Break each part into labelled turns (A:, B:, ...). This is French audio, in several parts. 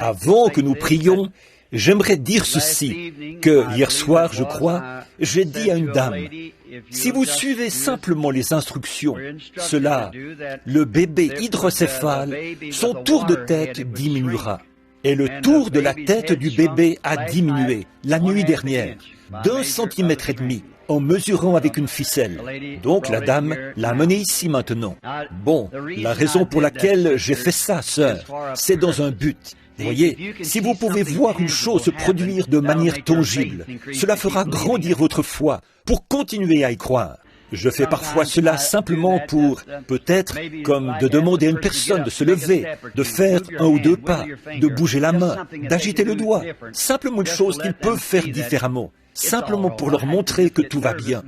A: Avant que nous prions, j'aimerais dire ceci, que hier soir, je crois, j'ai dit à une dame, si vous suivez simplement les instructions, cela, le bébé hydrocéphale, son tour de tête diminuera. Et le tour de la tête du bébé a diminué la nuit dernière, d'1,5 centimètre en mesurant avec une ficelle. Donc la dame l'a amené ici maintenant. Bon, la raison pour laquelle j'ai fait ça, sœur, c'est dans un but. Vous voyez, si vous pouvez voir une chose se produire de manière tangible, cela fera grandir votre foi pour continuer à y croire. Je fais parfois cela simplement pour, peut-être, comme de demander à une personne de se lever, de faire 1 ou 2 pas, de bouger la main, d'agiter le doigt, simplement une chose qu'ils peuvent faire différemment, simplement pour leur montrer que tout va bien.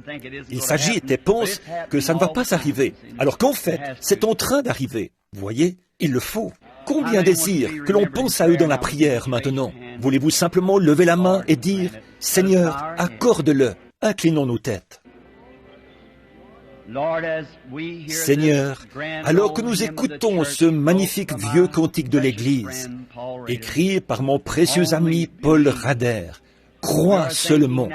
A: Ils s'agitent et pensent que ça ne va pas arriver, alors qu'en fait, c'est en train d'arriver. Vous voyez, il le faut. Combien désirent que l'on pense à eux dans la prière maintenant? Voulez-vous simplement lever la main et dire, « Seigneur, accorde-le, inclinons nos têtes. » Seigneur, alors que nous écoutons ce magnifique vieux cantique de l'Église, écrit par mon précieux ami Paul Rader, « Crois seulement ».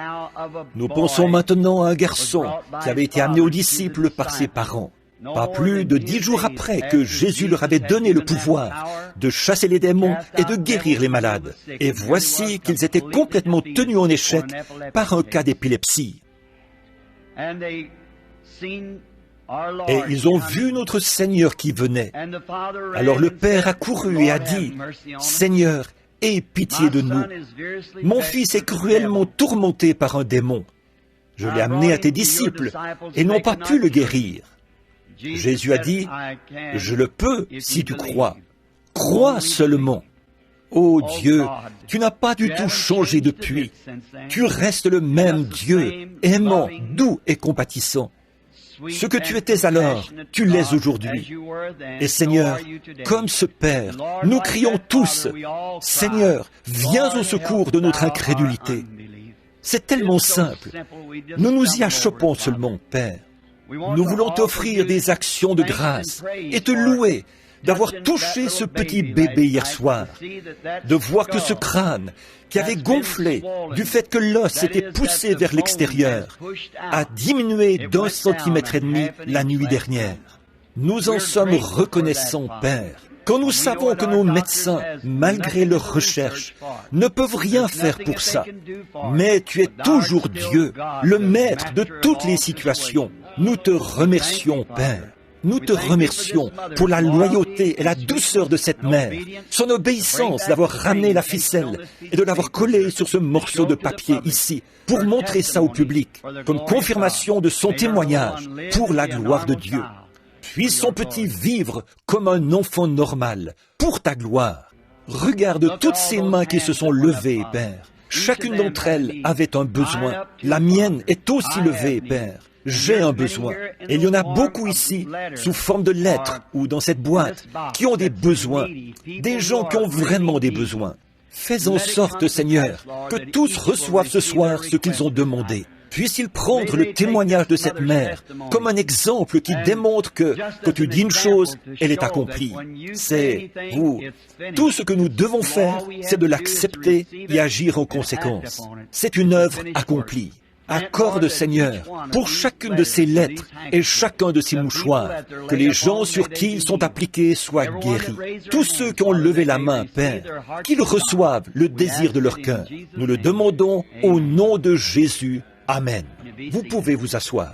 A: Nous pensons maintenant à un garçon qui avait été amené aux disciples par ses parents. Pas plus de 10 jours après que Jésus leur avait donné le pouvoir de chasser les démons et de guérir les malades. Et voici qu'ils étaient complètement tenus en échec par un cas d'épilepsie. Et ils ont vu notre Seigneur qui venait. Alors le Père a couru et a dit, « Seigneur, aie pitié de nous. Mon fils est cruellement tourmenté par un démon. Je l'ai amené à tes disciples et n'ont pas pu le guérir. » Jésus a dit, « Je le peux si tu crois. Crois seulement. » Ô Dieu, tu n'as pas du tout changé depuis. Tu restes le même Dieu, aimant, doux et compatissant. Ce que tu étais alors, tu l'es aujourd'hui. Et Seigneur, comme ce Père, nous crions tous, « Seigneur, viens au secours de notre incrédulité. » C'est tellement simple. Nous nous y achoppons seulement, Père. Nous voulons t'offrir des actions de grâce et te louer d'avoir touché ce petit bébé hier soir, de voir que ce crâne qui avait gonflé du fait que l'os était poussé vers l'extérieur a diminué d'1,5 centimètre la nuit dernière. Nous en sommes reconnaissants, Père, quand nous savons que nos médecins, malgré leurs recherches, ne peuvent rien faire pour ça. Mais tu es toujours Dieu, le maître de toutes les situations. Nous te remercions, Père. Nous te remercions pour la loyauté et la douceur de cette mère, son obéissance d'avoir ramené la ficelle et de l'avoir collée sur ce morceau de papier ici, pour montrer ça au public, comme confirmation de son témoignage, pour la gloire de Dieu. Puisse son petit vivre comme un enfant normal, pour ta gloire. Regarde toutes ces mains qui se sont levées, Père. Chacune d'entre elles avait un besoin. La mienne est aussi levée, Père. J'ai un besoin. Et il y en a beaucoup ici, sous forme de lettres ou dans cette boîte, qui ont des besoins, des gens qui ont vraiment des besoins. Fais en sorte, Seigneur, que tous reçoivent ce soir ce qu'ils ont demandé. Puisse-t-il prendre le témoignage de cette mère comme un exemple qui démontre que quand tu dis une chose, elle est accomplie. C'est, vous, tout ce que nous devons faire, c'est de l'accepter et agir en conséquence. C'est une œuvre accomplie. Accorde, Seigneur, pour chacune de ces lettres et chacun de ces mouchoirs, que les gens sur qui ils sont appliqués soient guéris. Tous ceux qui ont levé la main, Père, qu'ils reçoivent le désir de leur cœur. Nous le demandons au nom de Jésus. Amen. Vous pouvez vous asseoir.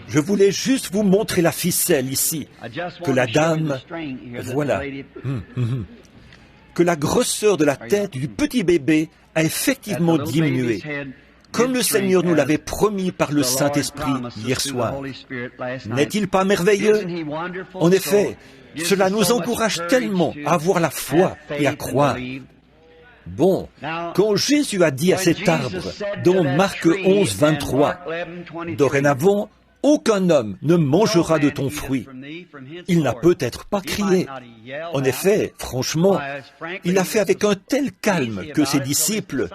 A: Je voulais juste vous montrer la ficelle ici, que la dame, voilà, que la grosseur de la tête du petit bébé a effectivement diminué, comme le Seigneur nous l'avait promis par le Saint-Esprit hier soir. N'est-il pas merveilleux? En effet, cela nous encourage tellement à avoir la foi et à croire. Bon, quand Jésus a dit à cet arbre, dans Marc 11, 23, « Dorénavant, aucun homme ne mangera de ton fruit », il n'a peut-être pas crié. En effet, franchement, il l'a fait avec un tel calme que ses disciples,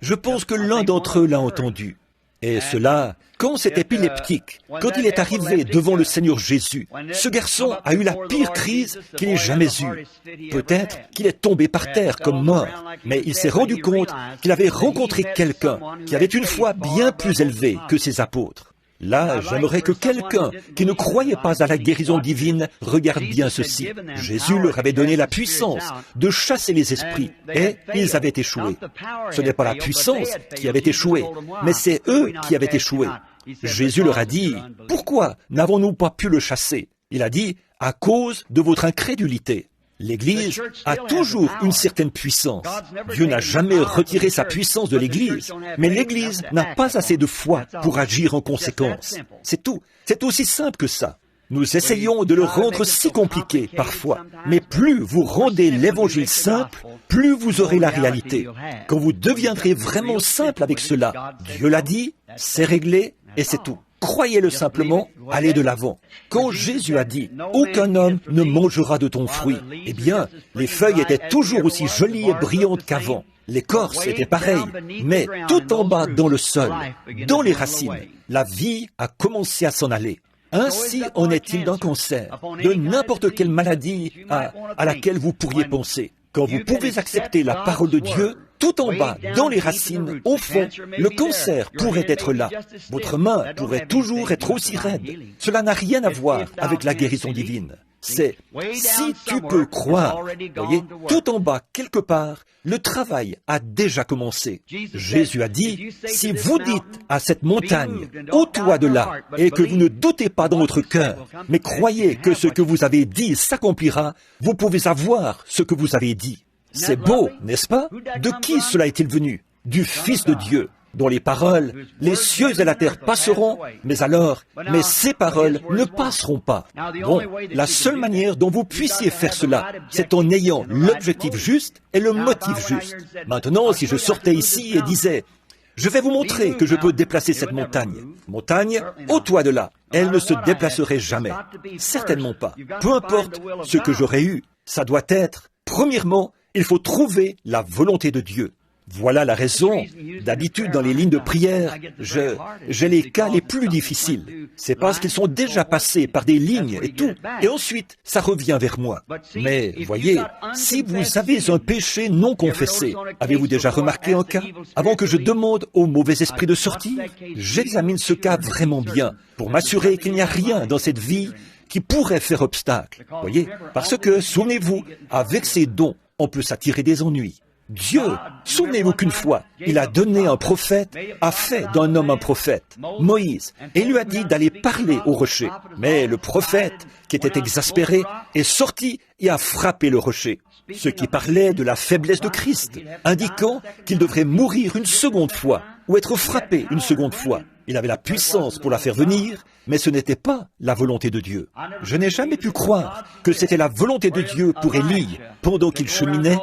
A: je pense que l'un d'entre eux l'a entendu. Et cela Quand cet épileptique, quand il est arrivé devant le Seigneur Jésus, ce garçon a eu la pire crise qu'il ait jamais eue. Peut-être qu'il est tombé par terre comme mort, mais il s'est rendu compte qu'il avait rencontré quelqu'un qui avait une foi bien plus élevée que ses apôtres. Là, j'aimerais que quelqu'un qui ne croyait pas à la guérison divine regarde bien ceci. Jésus leur avait donné la puissance de chasser les esprits, et ils avaient échoué. Ce n'est pas la puissance qui avait échoué, mais c'est eux qui avaient échoué. Jésus leur a dit, « Pourquoi n'avons-nous pas pu le chasser ?» Il a dit, « À cause de votre incrédulité. » L'Église a toujours une certaine puissance. Dieu n'a jamais retiré sa puissance de l'Église, mais l'Église n'a pas assez de foi pour agir en conséquence. C'est tout. C'est aussi simple que ça. Nous essayons de le rendre si compliqué parfois, mais plus vous rendez l'Évangile simple, plus vous aurez la réalité. Quand vous deviendrez vraiment simple avec cela, Dieu l'a dit, c'est réglé et c'est tout. Croyez-le simplement, allez de l'avant. Quand Jésus a dit « Aucun homme ne mangera de ton fruit », eh bien, les feuilles étaient toujours aussi jolies et brillantes qu'avant. L'écorce était pareille, mais tout en bas dans le sol, dans les racines, la vie a commencé à s'en aller. Ainsi en est-il d'un cancer, de n'importe quelle maladie à laquelle vous pourriez penser. Quand vous pouvez accepter la parole de Dieu, tout en bas, dans les racines, au fond, le cancer pourrait être là. Votre main pourrait toujours être aussi raide. Cela n'a rien à voir avec la guérison divine. C'est si tu peux croire. Voyez, tout en bas, quelque part, le travail a déjà commencé. Jésus a dit, si vous dites à cette montagne, ôte-toi de là, et que vous ne doutez pas dans votre cœur, mais croyez que ce que vous avez dit s'accomplira, vous pouvez avoir ce que vous avez dit. C'est beau, n'est-ce pas? De qui cela est-il venu? Du Fils de Dieu, dont les paroles, les cieux et la terre passeront, mais ces paroles ne passeront pas. Bon, la seule manière dont vous puissiez faire cela, c'est en ayant l'objectif juste et le motif juste. Maintenant, si je sortais ici et disais, je vais vous montrer que je peux déplacer cette montagne. Montagne, ôte-toi de là. Elle ne se déplacerait jamais. Certainement pas. Peu importe ce que j'aurais eu, ça doit être, premièrement, il faut trouver la volonté de Dieu. Voilà la raison. D'habitude, dans les lignes de prière, j'ai les cas les plus difficiles. C'est parce qu'ils sont déjà passés par des lignes et tout. Et ensuite, ça revient vers moi. Mais, voyez, si vous avez un péché non confessé, avez-vous déjà remarqué un cas? Avant que je demande au mauvais esprit de sortir, j'examine ce cas vraiment bien pour m'assurer qu'il n'y a rien dans cette vie qui pourrait faire obstacle. Voyez? Parce que, souvenez-vous, avec ces dons, on peut s'attirer des ennuis. Dieu, souvenez-vous qu'une fois, il a donné un prophète, a fait d'un homme un prophète, Moïse, et lui a dit d'aller parler au rocher. Mais le prophète, qui était exaspéré, est sorti et a frappé le rocher, ce qui parlait de la faiblesse de Christ, indiquant qu'il devrait mourir une seconde fois, ou être frappé une seconde fois. Il avait la puissance pour la faire venir, mais ce n'était pas la volonté de Dieu. Je n'ai jamais pu croire que c'était la volonté de Dieu pour Élie pendant qu'il cheminait,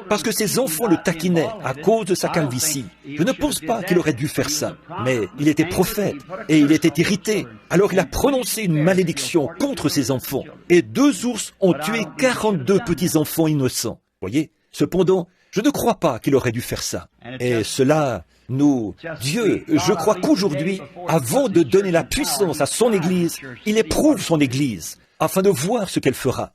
A: parce que ses enfants le taquinaient à cause de sa calvitie. Je ne pense pas qu'il aurait dû faire ça, mais il était prophète et il était irrité. Alors il a prononcé une malédiction contre ses enfants, et 2 ours ont tué 42 petits-enfants innocents. Voyez, cependant, je ne crois pas qu'il aurait dû faire ça. Et cela... Dieu, je crois qu'aujourd'hui, avant de donner la puissance à son Église, il éprouve son Église, afin de voir ce qu'elle fera.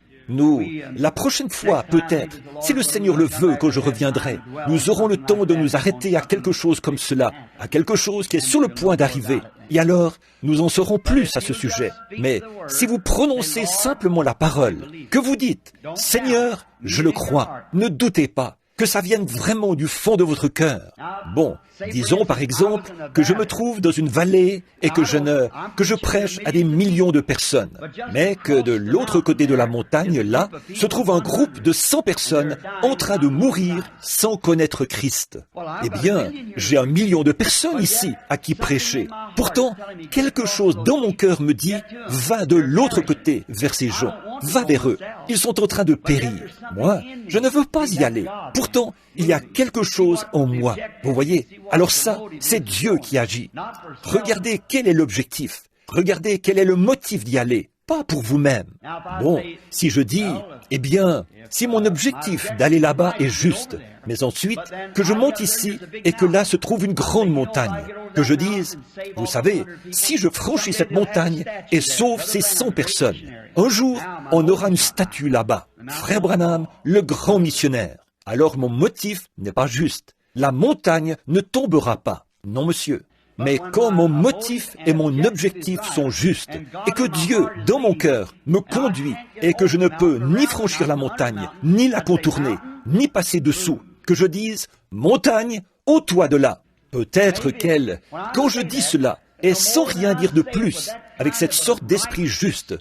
A: La prochaine fois, peut-être, si le Seigneur le veut, quand je reviendrai, nous aurons le temps de nous arrêter à quelque chose comme cela, à quelque chose qui est sur le point d'arriver. Et alors, nous en saurons plus à ce sujet. Mais si vous prononcez simplement la parole, que vous dites, « Seigneur, je le crois, ne doutez pas », que ça vienne vraiment du fond de votre cœur. Bon, disons par exemple que je me trouve dans une vallée et que je prêche à des millions de personnes, mais que de l'autre côté de la montagne, là, se trouve un groupe de 100 personnes en train de mourir sans connaître Christ. Eh bien, j'ai 1 million de personnes ici à qui prêcher. Pourtant, quelque chose dans mon cœur me dit, va de l'autre côté vers ces gens, va vers eux. Ils sont en train de périr. Moi, je ne veux pas y aller. Pourtant, il y a quelque chose en moi. Vous voyez? Alors ça, c'est Dieu qui agit. Regardez quel est l'objectif. Regardez quel est le motif d'y aller. pas pour vous-même. Bon, si je dis, eh bien, si mon objectif d'aller là-bas est juste, mais ensuite que je monte ici et que là se trouve une grande montagne, que je dise, vous savez, si je franchis cette montagne et sauve ces 100 personnes, un jour, on aura une statue là-bas, Frère Branham, le grand missionnaire. Alors mon motif n'est pas juste. La montagne ne tombera pas. Non, monsieur. Mais quand mon motif et mon objectif sont justes, et que Dieu, dans mon cœur, me conduit, et que je ne peux ni franchir la montagne, ni la contourner, ni passer dessous, que je dise, montagne, ôte-toi de là. Peut-être qu'elle, quand je dis cela, et sans rien dire de plus, avec cette sorte d'esprit juste,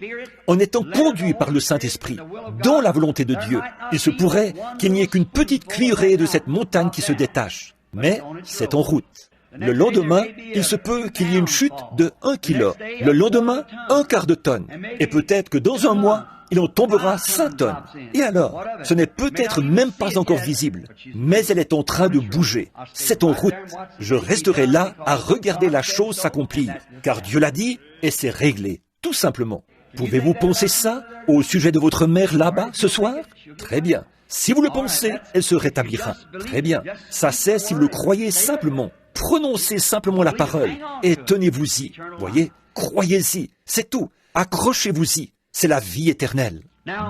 A: en étant conduit par le Saint-Esprit, dans la volonté de Dieu, il se pourrait qu'il n'y ait qu'une petite cuillerée de cette montagne qui se détache. Mais c'est en route. Le lendemain, il se peut qu'il y ait une chute de 1 kilo. Le lendemain, 1/4 de tonne. Et peut-être que dans un mois, il en tombera 5 tonnes. Et alors, ce n'est peut-être même pas encore visible, mais elle est en train de bouger. C'est en route. Je resterai là à regarder la chose s'accomplir, car Dieu l'a dit et c'est réglé, tout simplement. Pouvez-vous penser ça au sujet de votre mère là-bas ce soir? Très bien. Si vous le pensez, elle se rétablira. Très bien. Ça c'est si vous le croyez simplement. Prononcez simplement la parole et tenez-vous-y. Voyez, croyez-y, c'est tout. Accrochez-vous-y, c'est la vie éternelle.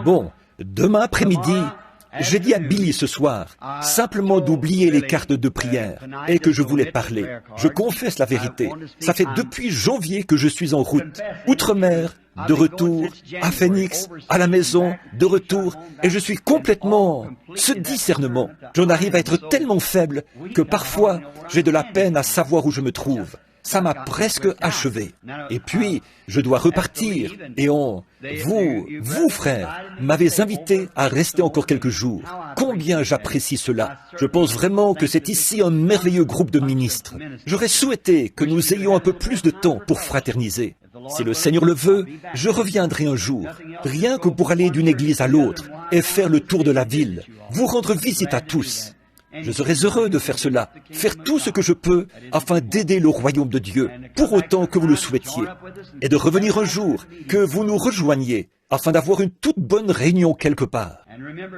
A: Bon, demain après-midi, j'ai dit à Billy ce soir, simplement d'oublier les cartes de prière et que je voulais parler. Je confesse la vérité. Ça fait depuis janvier que je suis en route. Outre-mer, de retour, à Phoenix, à la maison, de retour, et je suis complètement... Ce discernement, j'en arrive à être tellement faible que parfois, j'ai de la peine à savoir où je me trouve. Ça m'a presque achevé. Et puis, je dois repartir, et vous, frères, m'avez invité à rester encore quelques jours. Combien j'apprécie cela. Je pense vraiment que c'est ici un merveilleux groupe de ministres. J'aurais souhaité que nous ayons un peu plus de temps pour fraterniser. Si le Seigneur le veut, je reviendrai un jour, rien que pour aller d'une église à l'autre et faire le tour de la ville, vous rendre visite à tous. Je serais heureux de faire cela, faire tout ce que je peux afin d'aider le royaume de Dieu, pour autant que vous le souhaitiez, et de revenir un jour, que vous nous rejoigniez, afin d'avoir une toute bonne réunion quelque part.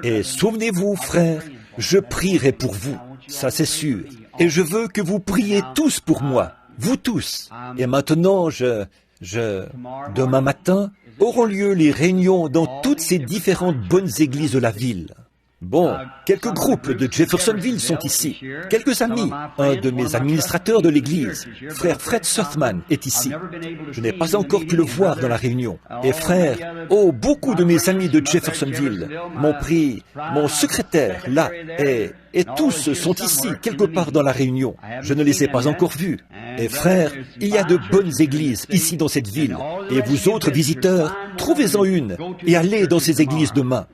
A: Et souvenez-vous, frères, je prierai pour vous, ça c'est sûr, et je veux que vous priez tous pour moi, vous tous. Et maintenant, demain matin, auront lieu les réunions dans toutes ces différentes bonnes églises de la ville. Bon, quelques groupes de Jeffersonville sont ici. Quelques amis. Un de mes administrateurs de l'église, frère Fred Sothman, est ici. Je n'ai pas encore pu le voir dans la réunion. Et frère, beaucoup de mes amis de Jeffersonville m'ont pris mon secrétaire là, et tous sont ici, quelque part dans la réunion. Je ne les ai pas encore vus. Et frère, il y a de bonnes églises ici dans cette ville. Et vous autres visiteurs, trouvez-en une et allez dans ces églises demain.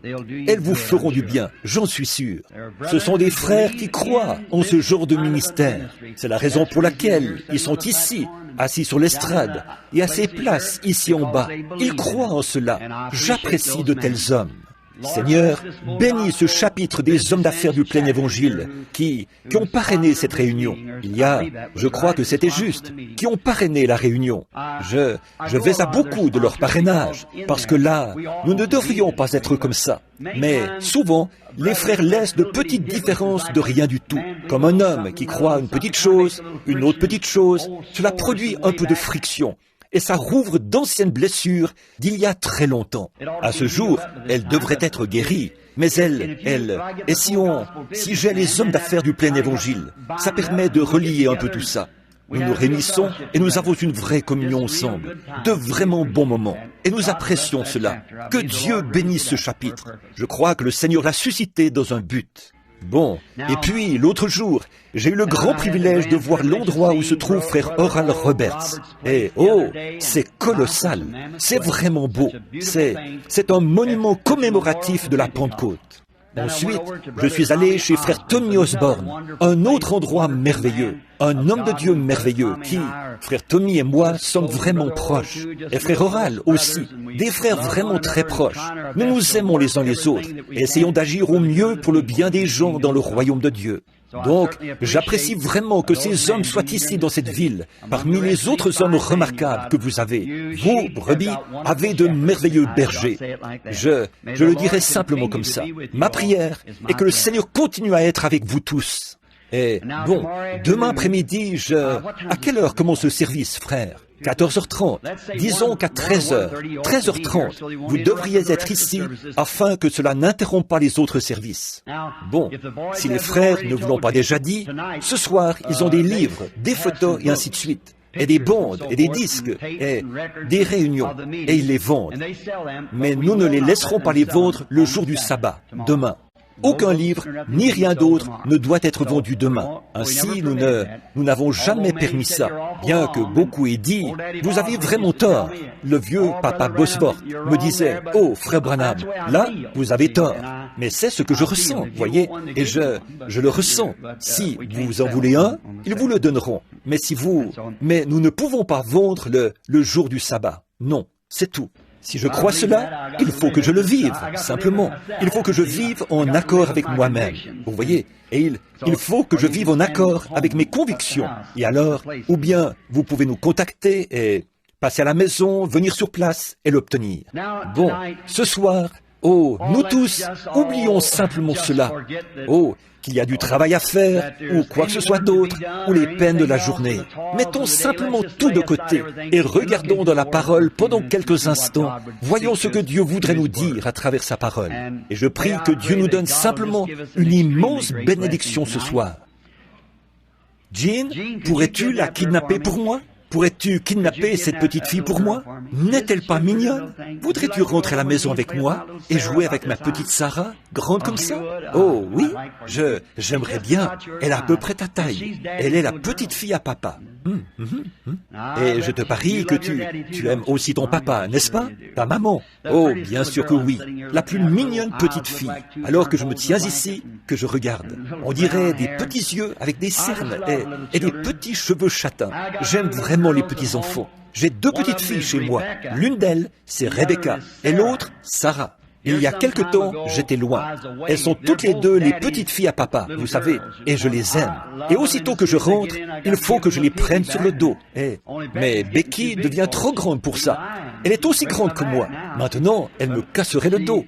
A: Elles vous feront du bien, j'en suis sûr. Ce sont des frères qui croient en ce genre de ministère. C'est la raison pour laquelle ils sont ici, assis sur l'estrade, et à ces places ici en bas. Ils croient en cela. J'apprécie de tels hommes. Seigneur, bénis ce chapitre des hommes d'affaires du plein évangile qui ont parrainé cette réunion. Il y a, je crois que c'était juste, qui ont parrainé la réunion. Je vais à beaucoup de leur parrainage, parce que là, nous ne devrions pas être comme ça. Mais souvent, les frères laissent de petites différences de rien du tout. Comme un homme qui croit une petite chose, une autre petite chose, cela produit un peu de friction. Et ça rouvre d'anciennes blessures d'il y a très longtemps. À ce jour, elle devrait être guérie. Mais et si j'ai les hommes d'affaires du plein évangile, ça permet de relier un peu tout ça. Nous nous réunissons et nous avons une vraie communion ensemble, de vraiment bons moments. Et nous apprécions cela. Que Dieu bénisse ce chapitre. Je crois que le Seigneur l'a suscité dans un but. Bon, et puis l'autre jour, j'ai eu le grand privilège de voir l'endroit où se trouve frère Oral Roberts. Et c'est colossal, c'est vraiment beau, c'est un monument commémoratif de la Pentecôte. Ensuite, je suis allé chez frère Tommy Osborne, un autre endroit merveilleux, un homme de Dieu merveilleux qui, frère Tommy et moi, sommes vraiment proches. Et frère Oral aussi, des frères vraiment très proches. Nous nous aimons les uns les autres et essayons d'agir au mieux pour le bien des gens dans le royaume de Dieu. Donc, j'apprécie vraiment que ces hommes soient ici dans cette ville, parmi les autres hommes remarquables que vous avez. Vous, brebis, avez de merveilleux bergers. Je le dirai simplement comme ça. Ma prière est que le Seigneur continue à être avec vous tous. Et bon, demain après-midi, à quelle heure commence le service, frère? 14h30. Disons qu'à 13h30, vous devriez être ici afin que cela n'interrompe pas les autres services. Bon, si les frères ne vous l'ont pas déjà dit, ce soir, ils ont des livres, des photos et ainsi de suite, et des bandes, et des disques, et des réunions, et ils les vendent. Mais nous ne les laisserons pas les vendre le jour du sabbat, demain. Aucun livre, ni rien d'autre, ne doit être vendu demain. Ainsi, nous n'avons jamais permis ça. Bien que beaucoup aient dit, vous avez vraiment tort. Le vieux papa Bosworth me disait, oh, frère Branham, là, vous avez tort. Mais c'est ce que je ressens, voyez, et je le ressens. Si vous en voulez un, ils vous le donneront. Mais nous ne pouvons pas vendre le jour du sabbat. Non, c'est tout. Si je crois cela, il faut que je le vive, simplement. Il faut que je vive en accord avec moi-même. Vous voyez? Et il faut que je vive en accord avec mes convictions. Et alors, ou bien vous pouvez nous contacter et passer à la maison, venir sur place et l'obtenir. Bon, ce soir, oh, nous tous, oublions simplement cela. Oh, qu'il y a du travail à faire, ou quoi que ce soit d'autre, ou les peines de la journée. Mettons simplement tout de côté et regardons dans la parole pendant quelques instants. Voyons ce que Dieu voudrait nous dire à travers sa parole. Et je prie que Dieu nous donne simplement une immense bénédiction ce soir. Jean, pourrais-tu la kidnapper pour moi? Pourrais-tu kidnapper cette petite fille pour moi? N'est-elle pas mignonne? Voudrais-tu rentrer à la maison avec moi et jouer avec ma petite Sarah, grande comme ça? Oh oui, j'aimerais bien. Elle a à peu près ta taille. Elle est la petite fille à papa. Et je te parie que tu aimes aussi ton papa, n'est-ce pas? Ta maman? Oh, bien sûr que oui. La plus mignonne petite fille. Alors que je me tiens ici, que je regarde. On dirait des petits yeux avec des cernes et des petits cheveux châtains. J'aime vraiment les petits enfants. J'ai 2 petites filles chez moi. L'une d'elles, c'est Rebecca, et l'autre, Sarah. Il y a quelque temps, j'étais loin. Elles sont toutes les 2 les petites filles à papa, vous savez, et je les aime. Et aussitôt que je rentre, il faut que je les prenne sur le dos. Mais Becky devient trop grande pour ça. Elle est aussi grande que moi. Maintenant, elle me casserait le dos.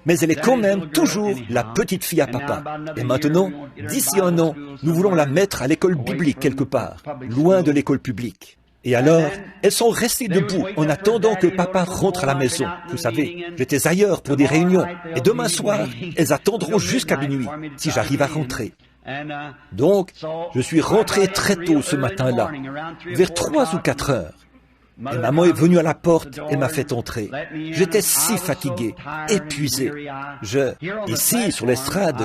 A: Mais elle est quand même toujours la petite fille à papa. Et maintenant, d'ici un an, nous voulons la mettre à l'école biblique quelque part, loin de l'école publique. Et alors, elles sont restées debout en attendant que papa rentre à la maison. Vous savez, j'étais ailleurs pour des réunions. Et demain soir, elles attendront jusqu'à minuit, si j'arrive à rentrer. Donc, je suis rentré très tôt ce matin-là, vers 3 ou 4 heures. Et maman est venue à la porte et m'a fait entrer. J'étais si fatigué, épuisé. Ici, sur l'estrade,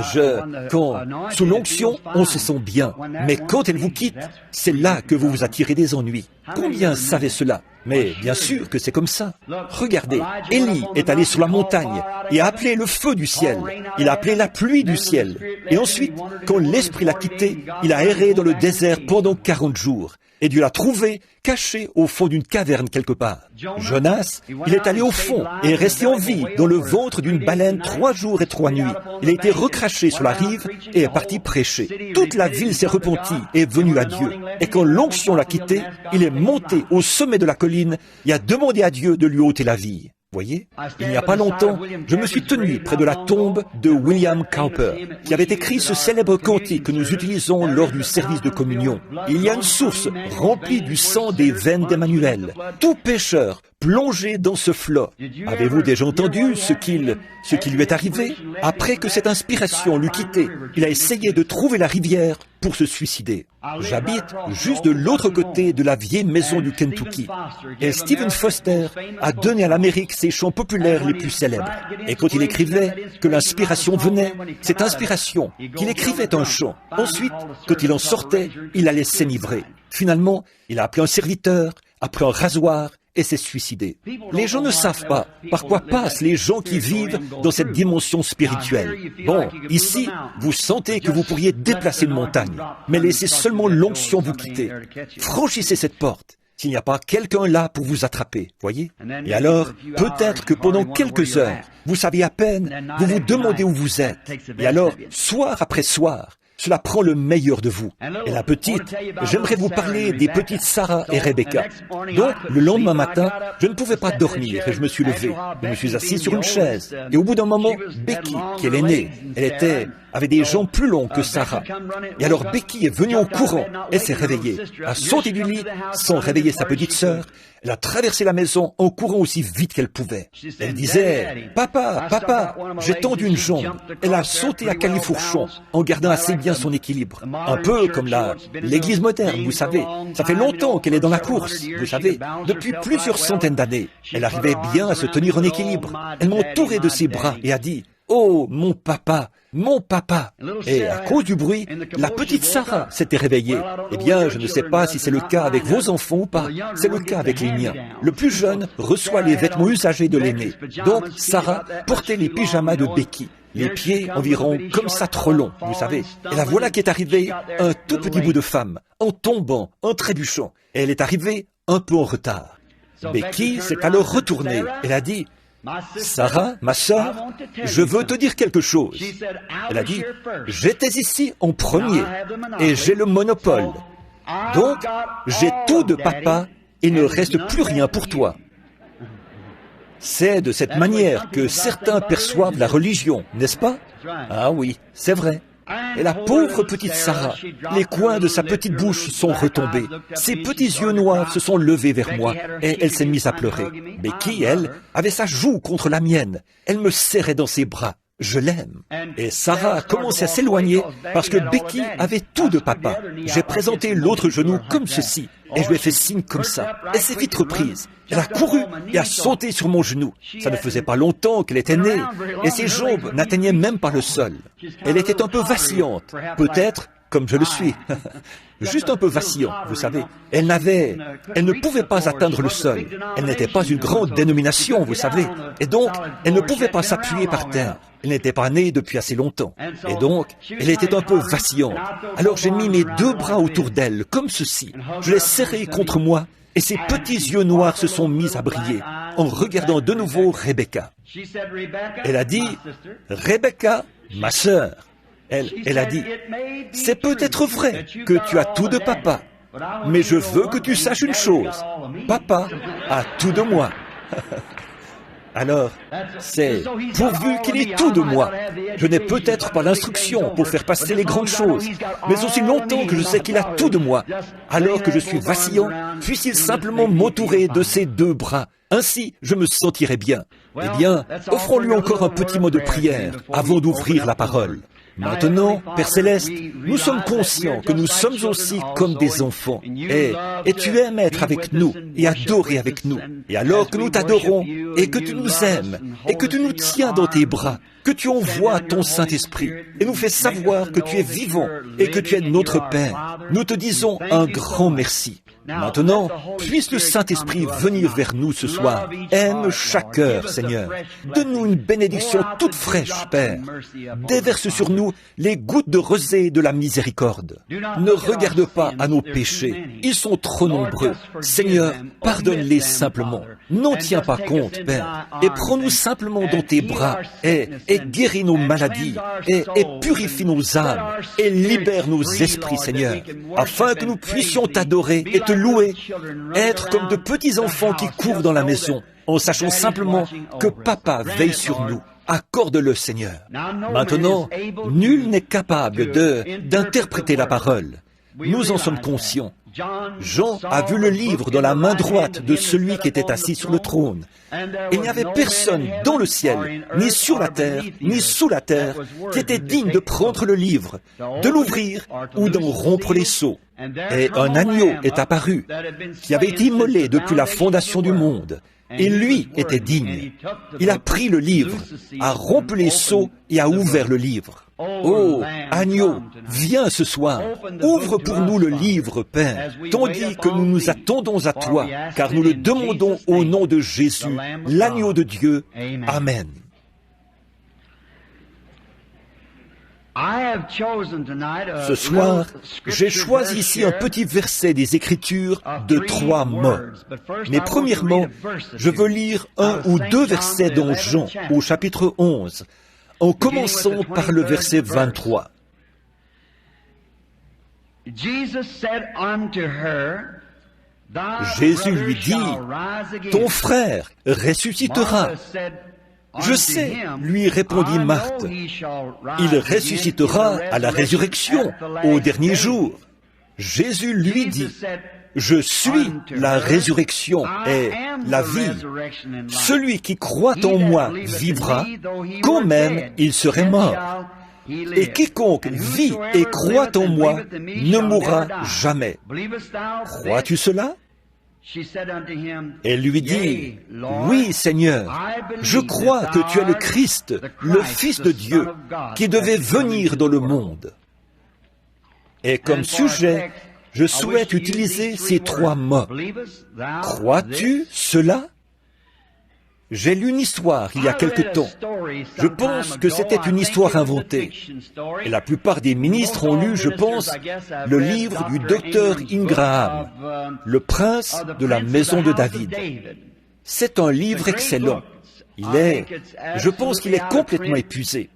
A: sous l'onction, on se sent bien. Mais quand elle vous quitte, c'est là que vous vous attirez des ennuis. Combien savaient cela? Mais bien sûr que c'est comme ça. Regardez, Élie est allé sur la montagne et a appelé le feu du ciel. Il a appelé la pluie du ciel. Et ensuite, quand l'Esprit l'a quitté, il a erré dans le désert pendant 40 jours. Et Dieu l'a trouvé caché au fond d'une caverne quelque part. Jonas, il est allé au fond et est resté en vie dans le ventre d'une baleine 3 jours et 3 nuits. Il a été recraché sur la rive et est parti prêcher. Toute la ville s'est repentie et est venue à Dieu. Et quand l'onction l'a quitté, il est monté au sommet de la colline et a demandé à Dieu de lui ôter la vie. Voyez, il n'y a pas longtemps, je me suis tenu près de la tombe de William Cowper, qui avait écrit ce célèbre cantique que nous utilisons lors du service de communion. Il y a une source remplie du sang des veines d'Emmanuel. Tout pécheur plongé dans ce flot. Avez-vous déjà entendu ce qui lui est arrivé? Après que cette inspiration l'eut quitté, il a essayé de trouver la rivière pour se suicider. J'habite juste de l'autre côté de la vieille maison du Kentucky. Et Stephen Foster a donné à l'Amérique ses chants populaires les plus célèbres. Et quand il écrivait que l'inspiration venait, cette inspiration, qu'il écrivait un chant. Ensuite, quand il en sortait, il allait s'enivrer. Finalement, il a appelé un serviteur, a pris un rasoir, et s'est suicidé. Les gens ne savent pas par quoi passent les gens qui vivent dans cette dimension spirituelle. Bon, ici, vous sentez que vous pourriez déplacer une montagne, mais laissez seulement l'onction vous quitter. Franchissez cette porte. S'il n'y a pas quelqu'un là pour vous attraper, voyez? Et alors, peut-être que pendant quelques heures, vous savez à peine, vous vous demandez où vous êtes. Et alors, soir après soir, cela prend le meilleur de vous. Et la petite, j'aimerais vous parler des petites Sarah et Rebecca. Donc, le lendemain matin, je ne pouvais pas dormir et je me suis levé. Je me suis assis sur une chaise. Et au bout d'un moment, Becky, qui est l'aînée, avait des jambes plus longues que Sarah. Et alors Becky est venue en courant. Elle s'est réveillée, a sauté du lit sans réveiller sa petite sœur. Elle a traversé la maison en courant aussi vite qu'elle pouvait. Elle disait, « Papa, papa, j'ai tendu une jambe. » Elle a sauté à califourchon en gardant assez bien son équilibre. Un peu comme l'église moderne, vous savez. Ça fait longtemps qu'elle est dans la course, vous savez, depuis plusieurs centaines d'années. Elle arrivait bien à se tenir en équilibre. Elle m'entourait de ses bras et a dit, « Oh, mon papa, mon papa !» Et à cause du bruit, la petite Sarah s'était réveillée. Eh bien, je ne sais pas si c'est le cas avec vos enfants ou pas. C'est le cas avec les miens. Le plus jeune reçoit les vêtements usagés de l'aîné. Donc, Sarah portait les pyjamas de Becky. Les pieds environ comme ça trop longs, vous savez. Et la voilà qui est arrivée, un tout petit bout de femme, en tombant, en trébuchant. Et elle est arrivée un peu en retard. Becky s'est alors retournée. Elle a dit, « Sarah, ma sœur, je veux te dire quelque chose. » Elle a dit, « J'étais ici en premier et j'ai le monopole. Donc, j'ai tout de papa et il ne reste plus rien pour toi. » C'est de cette manière que certains perçoivent la religion, n'est-ce pas? Ah oui, c'est vrai. Et la pauvre petite Sarah, les coins de sa petite bouche sont retombés. Ses petits yeux noirs se sont levés vers moi et elle s'est mise à pleurer. Becky, elle, avait sa joue contre la mienne. Elle me serrait dans ses bras. Je l'aime. Et Sarah a commencé à s'éloigner parce que Becky avait tout de papa. J'ai présenté l'autre genou comme ceci et je lui ai fait signe comme ça. Elle s'est vite reprise. Elle a couru et a sauté sur mon genou. Ça ne faisait pas longtemps qu'elle était née et ses jambes n'atteignaient même pas le sol. Elle était un peu vacillante, peut-être comme je le suis. Juste un peu vacillant, vous savez. Elle ne pouvait pas atteindre le sol. Elle n'était pas une grande dénomination, vous savez. Et donc, elle ne pouvait pas s'appuyer par terre. Elle n'était pas née depuis assez longtemps. Et donc, elle était un peu vacillante. Alors j'ai mis mes deux bras autour d'elle, comme ceci. Je l'ai serrée contre moi. Et ses petits yeux noirs se sont mis à briller en regardant de nouveau Rebecca. Elle a dit, « Rebecca, ma sœur. » Elle a dit, « C'est peut-être vrai que tu as tout de papa, mais je veux que tu saches une chose. Papa a tout de moi. » Alors, c'est pourvu qu'il ait tout de moi. Je n'ai peut-être pas l'instruction pour faire passer les grandes choses, mais aussi longtemps que je sais qu'il a tout de moi, alors que je suis vacillant, puisse-t-il simplement m'entourer de ses deux bras. Ainsi, je me sentirai bien. Eh bien, offrons-lui encore un petit mot de prière avant d'ouvrir la parole. Maintenant, Père Céleste, nous sommes conscients que nous sommes aussi comme des enfants. Et tu aimes être avec nous et adorer avec nous. Et alors que nous t'adorons et que tu nous aimes et que tu nous tiens dans tes bras, que tu envoies ton Saint-Esprit et nous fais savoir que tu es vivant et que tu es notre Père, nous te disons un grand merci. Maintenant, puisse le Saint-Esprit venir vers nous ce soir. Aime chaque cœur, Seigneur. Donne-nous une bénédiction toute fraîche, Père. Déverse sur nous les gouttes de rosée de la miséricorde. Ne regarde pas à nos péchés. Ils sont trop nombreux. Seigneur, pardonne-les simplement. N'en tiens pas compte, Père. Et prends-nous simplement dans tes bras et guéris nos maladies et purifie nos âmes et libère nos esprits, Seigneur, afin que nous puissions t'adorer et te louer, être comme de petits enfants qui courent dans la maison, en sachant simplement que Papa veille sur nous. Accorde-le, Seigneur. Maintenant, nul n'est capable d'interpréter la parole. Nous en sommes conscients. Jean a vu le livre dans la main droite de celui qui était assis sur le trône. Il n'y avait personne dans le ciel, ni sur la terre, ni sous la terre, qui était digne de prendre le livre, de l'ouvrir ou d'en rompre les sceaux. Et un agneau est apparu, qui avait été immolé depuis la fondation du monde. Et lui était digne. Il a pris le livre, a rompu les sceaux et a ouvert le livre. Oh, agneau, viens ce soir, ouvre pour nous le livre, Père, tandis que nous nous attendons à toi, car nous le demandons au nom de Jésus, l'agneau de Dieu. Amen. Ce soir, j'ai choisi ici un petit verset des Écritures de 3 mots. Mais premièrement, je veux lire 1 ou 2 versets dans Jean, au chapitre 11, en commençant par le verset 23. Jésus lui dit, « Ton frère ressuscitera. » Je sais, lui répondit Marthe, il ressuscitera à la résurrection, au dernier jour. Jésus lui dit, je suis la résurrection et la vie. Celui qui croit en moi vivra, quand même il serait mort. Et quiconque vit et croit en moi ne mourra jamais. Crois-tu cela? Elle lui dit, oui Seigneur, je crois que tu es le Christ, le Fils de Dieu, qui devait venir dans le monde. Et comme sujet, je souhaite utiliser ces trois mots. Crois-tu cela? J'ai lu une histoire il y a quelque temps. Je pense que c'était une histoire inventée. Et la plupart des ministres ont lu, je pense, le livre du docteur Ingraham, Le Prince de la Maison de David. C'est un livre excellent. Je pense qu'il est complètement épuisé.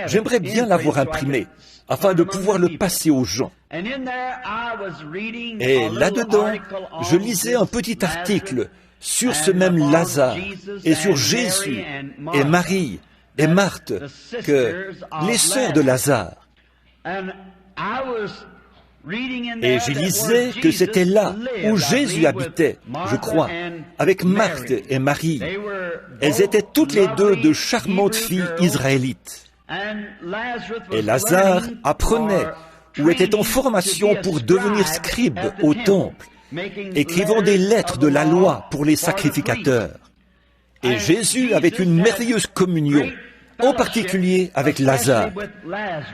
A: J'aimerais bien l'avoir imprimé, afin de pouvoir le passer aux gens. Et là-dedans, je lisais un petit article sur ce même Lazare, et sur Jésus, et Marie, et Marthe, que les sœurs de Lazare. Et je lisais que c'était là où Jésus habitait, je crois, avec Marthe et Marie. Elles étaient toutes les deux de charmantes filles israélites. Et Lazare apprenait ou était en formation pour devenir scribe au temple, écrivant des lettres de la loi pour les sacrificateurs. Et Jésus avait une merveilleuse communion, en particulier avec Lazare.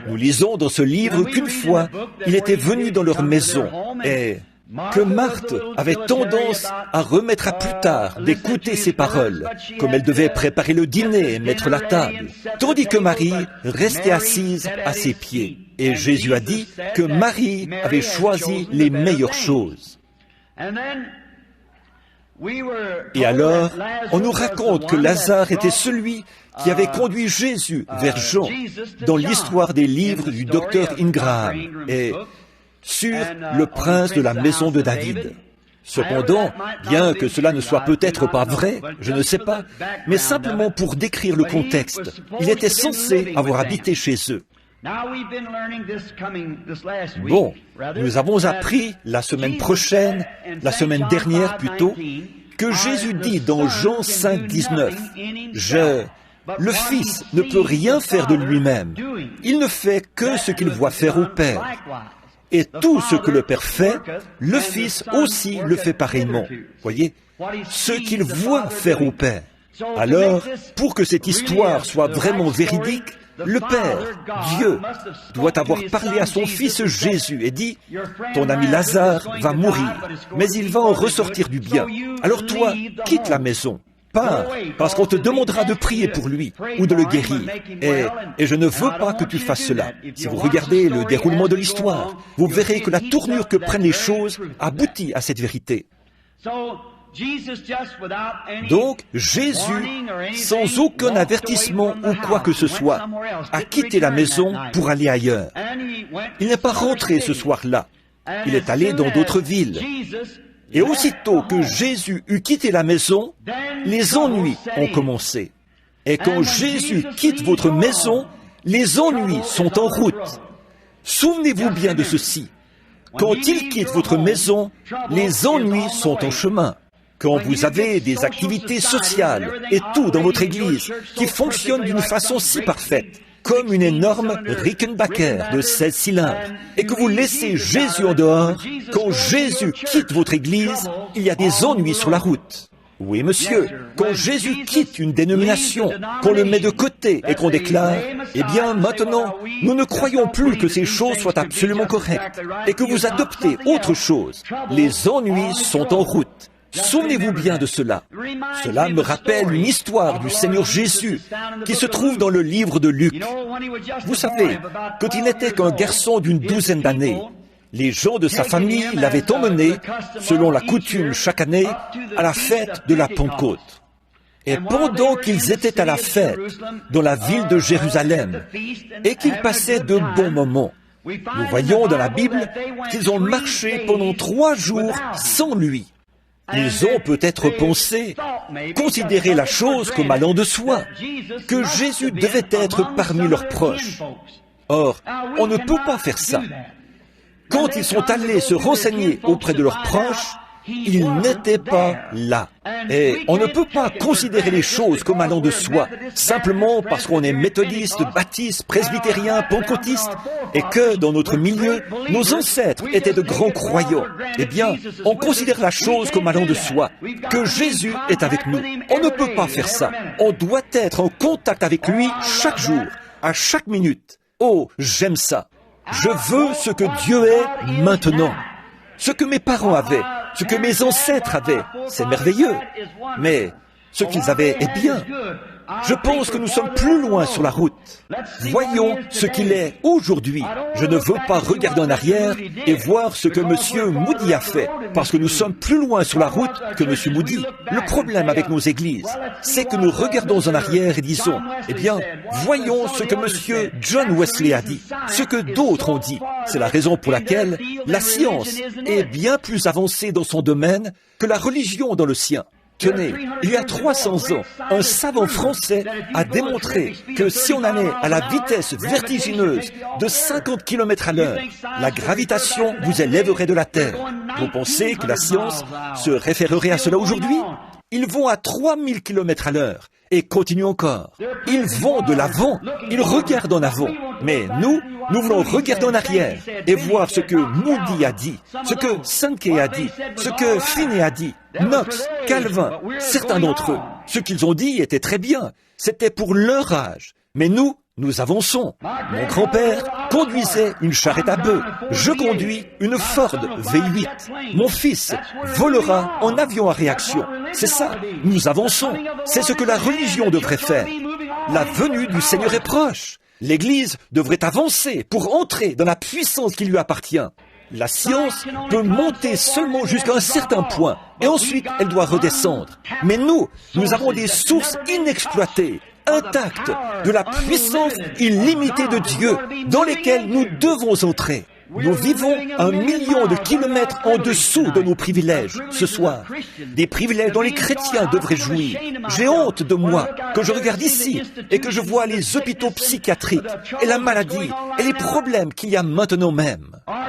A: Nous lisons dans ce livre qu'une fois, il était venu dans leur maison et que Marthe avait tendance à remettre à plus tard d'écouter ses paroles, comme elle devait préparer le dîner et mettre la table, tandis que Marie restait assise à ses pieds. Et Jésus a dit que Marie avait choisi les meilleures choses. Et alors, on nous raconte que Lazare était celui qui avait conduit Jésus vers Jean dans l'histoire des livres du docteur Ingraham et sur le prince de la maison de David. Cependant, bien que cela ne soit peut-être pas vrai, je ne sais pas, mais simplement pour décrire le contexte, il était censé avoir habité chez eux. Bon, nous avons appris la semaine prochaine, la semaine dernière plutôt, que Jésus dit dans Jean 5,19, le Fils ne peut rien faire de lui-même, il ne fait que ce qu'il voit faire au Père. Et tout ce que le Père fait, le Fils aussi le fait pareillement. Voyez, ce qu'il voit faire au Père. Alors, pour que cette histoire soit vraiment véridique, le Père, Dieu, doit avoir parlé à son Fils Jésus et dit, « Ton ami Lazare va mourir, mais il va en ressortir du bien. Alors toi, quitte la maison, pars, parce qu'on te demandera de prier pour lui ou de le guérir. Et je ne veux pas que tu fasses cela. Si vous regardez le déroulement de l'histoire, vous verrez que la tournure que prennent les choses aboutit à cette vérité. » Donc, Jésus, sans aucun avertissement ou quoi que ce soit, a quitté la maison pour aller ailleurs. Il n'est pas rentré ce soir-là. Il est allé dans d'autres villes. Et aussitôt que Jésus eut quitté la maison, les ennuis ont commencé. Et quand Jésus quitte votre maison, les ennuis sont en route. Souvenez-vous bien de ceci. Quand il quitte votre maison, les ennuis sont en chemin. Quand vous avez des activités sociales et tout dans votre église qui fonctionnent d'une façon si parfaite, comme une énorme Rickenbacker de 16 cylindres, et que vous laissez Jésus en dehors, quand Jésus quitte votre église, il y a des ennuis sur la route. Oui, monsieur, quand Jésus quitte une dénomination, qu'on le met de côté et qu'on déclare, eh bien, maintenant, nous ne croyons plus que ces choses soient absolument correctes et que vous adoptez autre chose. Les ennuis sont en route. Souvenez-vous bien de cela. Cela me rappelle une histoire du Seigneur Jésus qui se trouve dans le livre de Luc. Vous savez, quand il n'était qu'un garçon d'une douzaine d'années, les gens de sa famille l'avaient emmené, selon la coutume chaque année, à la fête de la Pentecôte. Et pendant qu'ils étaient à la fête dans la ville de Jérusalem et qu'ils passaient de bons moments, Nous voyons dans la Bible qu'ils ont marché pendant 3 jours sans lui. Ils ont peut-être pensé, considéré la chose comme allant de soi, que Jésus devait être parmi leurs proches. Or, on ne peut pas faire ça. Quand ils sont allés se renseigner auprès de leurs proches, ils n'étaient pas là. Et on ne peut pas considérer les choses comme allant de soi, simplement parce qu'on est méthodiste, baptiste, presbytérien, pentecôtiste, et que, dans notre milieu, nos ancêtres étaient de grands croyants. Eh bien, on considère la chose comme allant de soi, que Jésus est avec nous. On ne peut pas faire ça. On doit être en contact avec lui chaque jour, à chaque minute. Oh, j'aime ça. Je veux ce que Dieu est maintenant. Ce que mes parents avaient, ce que mes ancêtres avaient, c'est merveilleux. Mais ce qu'ils avaient est bien. Je pense que nous sommes plus loin sur la route. Voyons ce qu'il est aujourd'hui. Je ne veux pas regarder en arrière et voir ce que M. Moody a fait, parce que nous sommes plus loin sur la route que M. Moody. Le problème avec nos églises, c'est que nous regardons en arrière et disons, eh bien, voyons ce que M. John Wesley a dit, ce que d'autres ont dit. C'est la raison pour laquelle la science est bien plus avancée dans son domaine que la religion dans le sien. Tenez, il y a 300 ans, un savant français a démontré que si on allait à la vitesse vertigineuse de 50 km à l'heure, la gravitation vous élèverait de la Terre. Vous pensez que la science se référerait à cela aujourd'hui? Ils vont à 3000 km à l'heure et continuent encore. Ils vont de l'avant, ils regardent en avant. Mais nous voulons regarder en arrière et voir ce que Moody a dit, ce que Sankey a dit, ce que Finney a dit, Knox, Calvin, certains d'entre eux. Ce qu'ils ont dit était très bien, c'était pour leur âge. Mais nous avançons. Mon grand-père conduisait une charrette à bœufs. Je conduis une Ford V8. Mon fils volera en avion à réaction. C'est ça, nous avançons. C'est ce que la religion devrait faire. La venue du Seigneur est proche. L'Église devrait avancer pour entrer dans la puissance qui lui appartient. La science peut monter seulement jusqu'à un certain point, et ensuite elle doit redescendre. Mais nous avons des sources inexploitées, intactes, de la puissance illimitée de Dieu, dans lesquelles nous devons entrer. Nous vivons 1 million de kilomètres en dessous de nos privilèges ce soir. Des privilèges dont les chrétiens devraient jouir. J'ai honte de moi quand je regarde ici et que je vois les hôpitaux psychiatriques et la maladie et les problèmes qu'il y a maintenant même.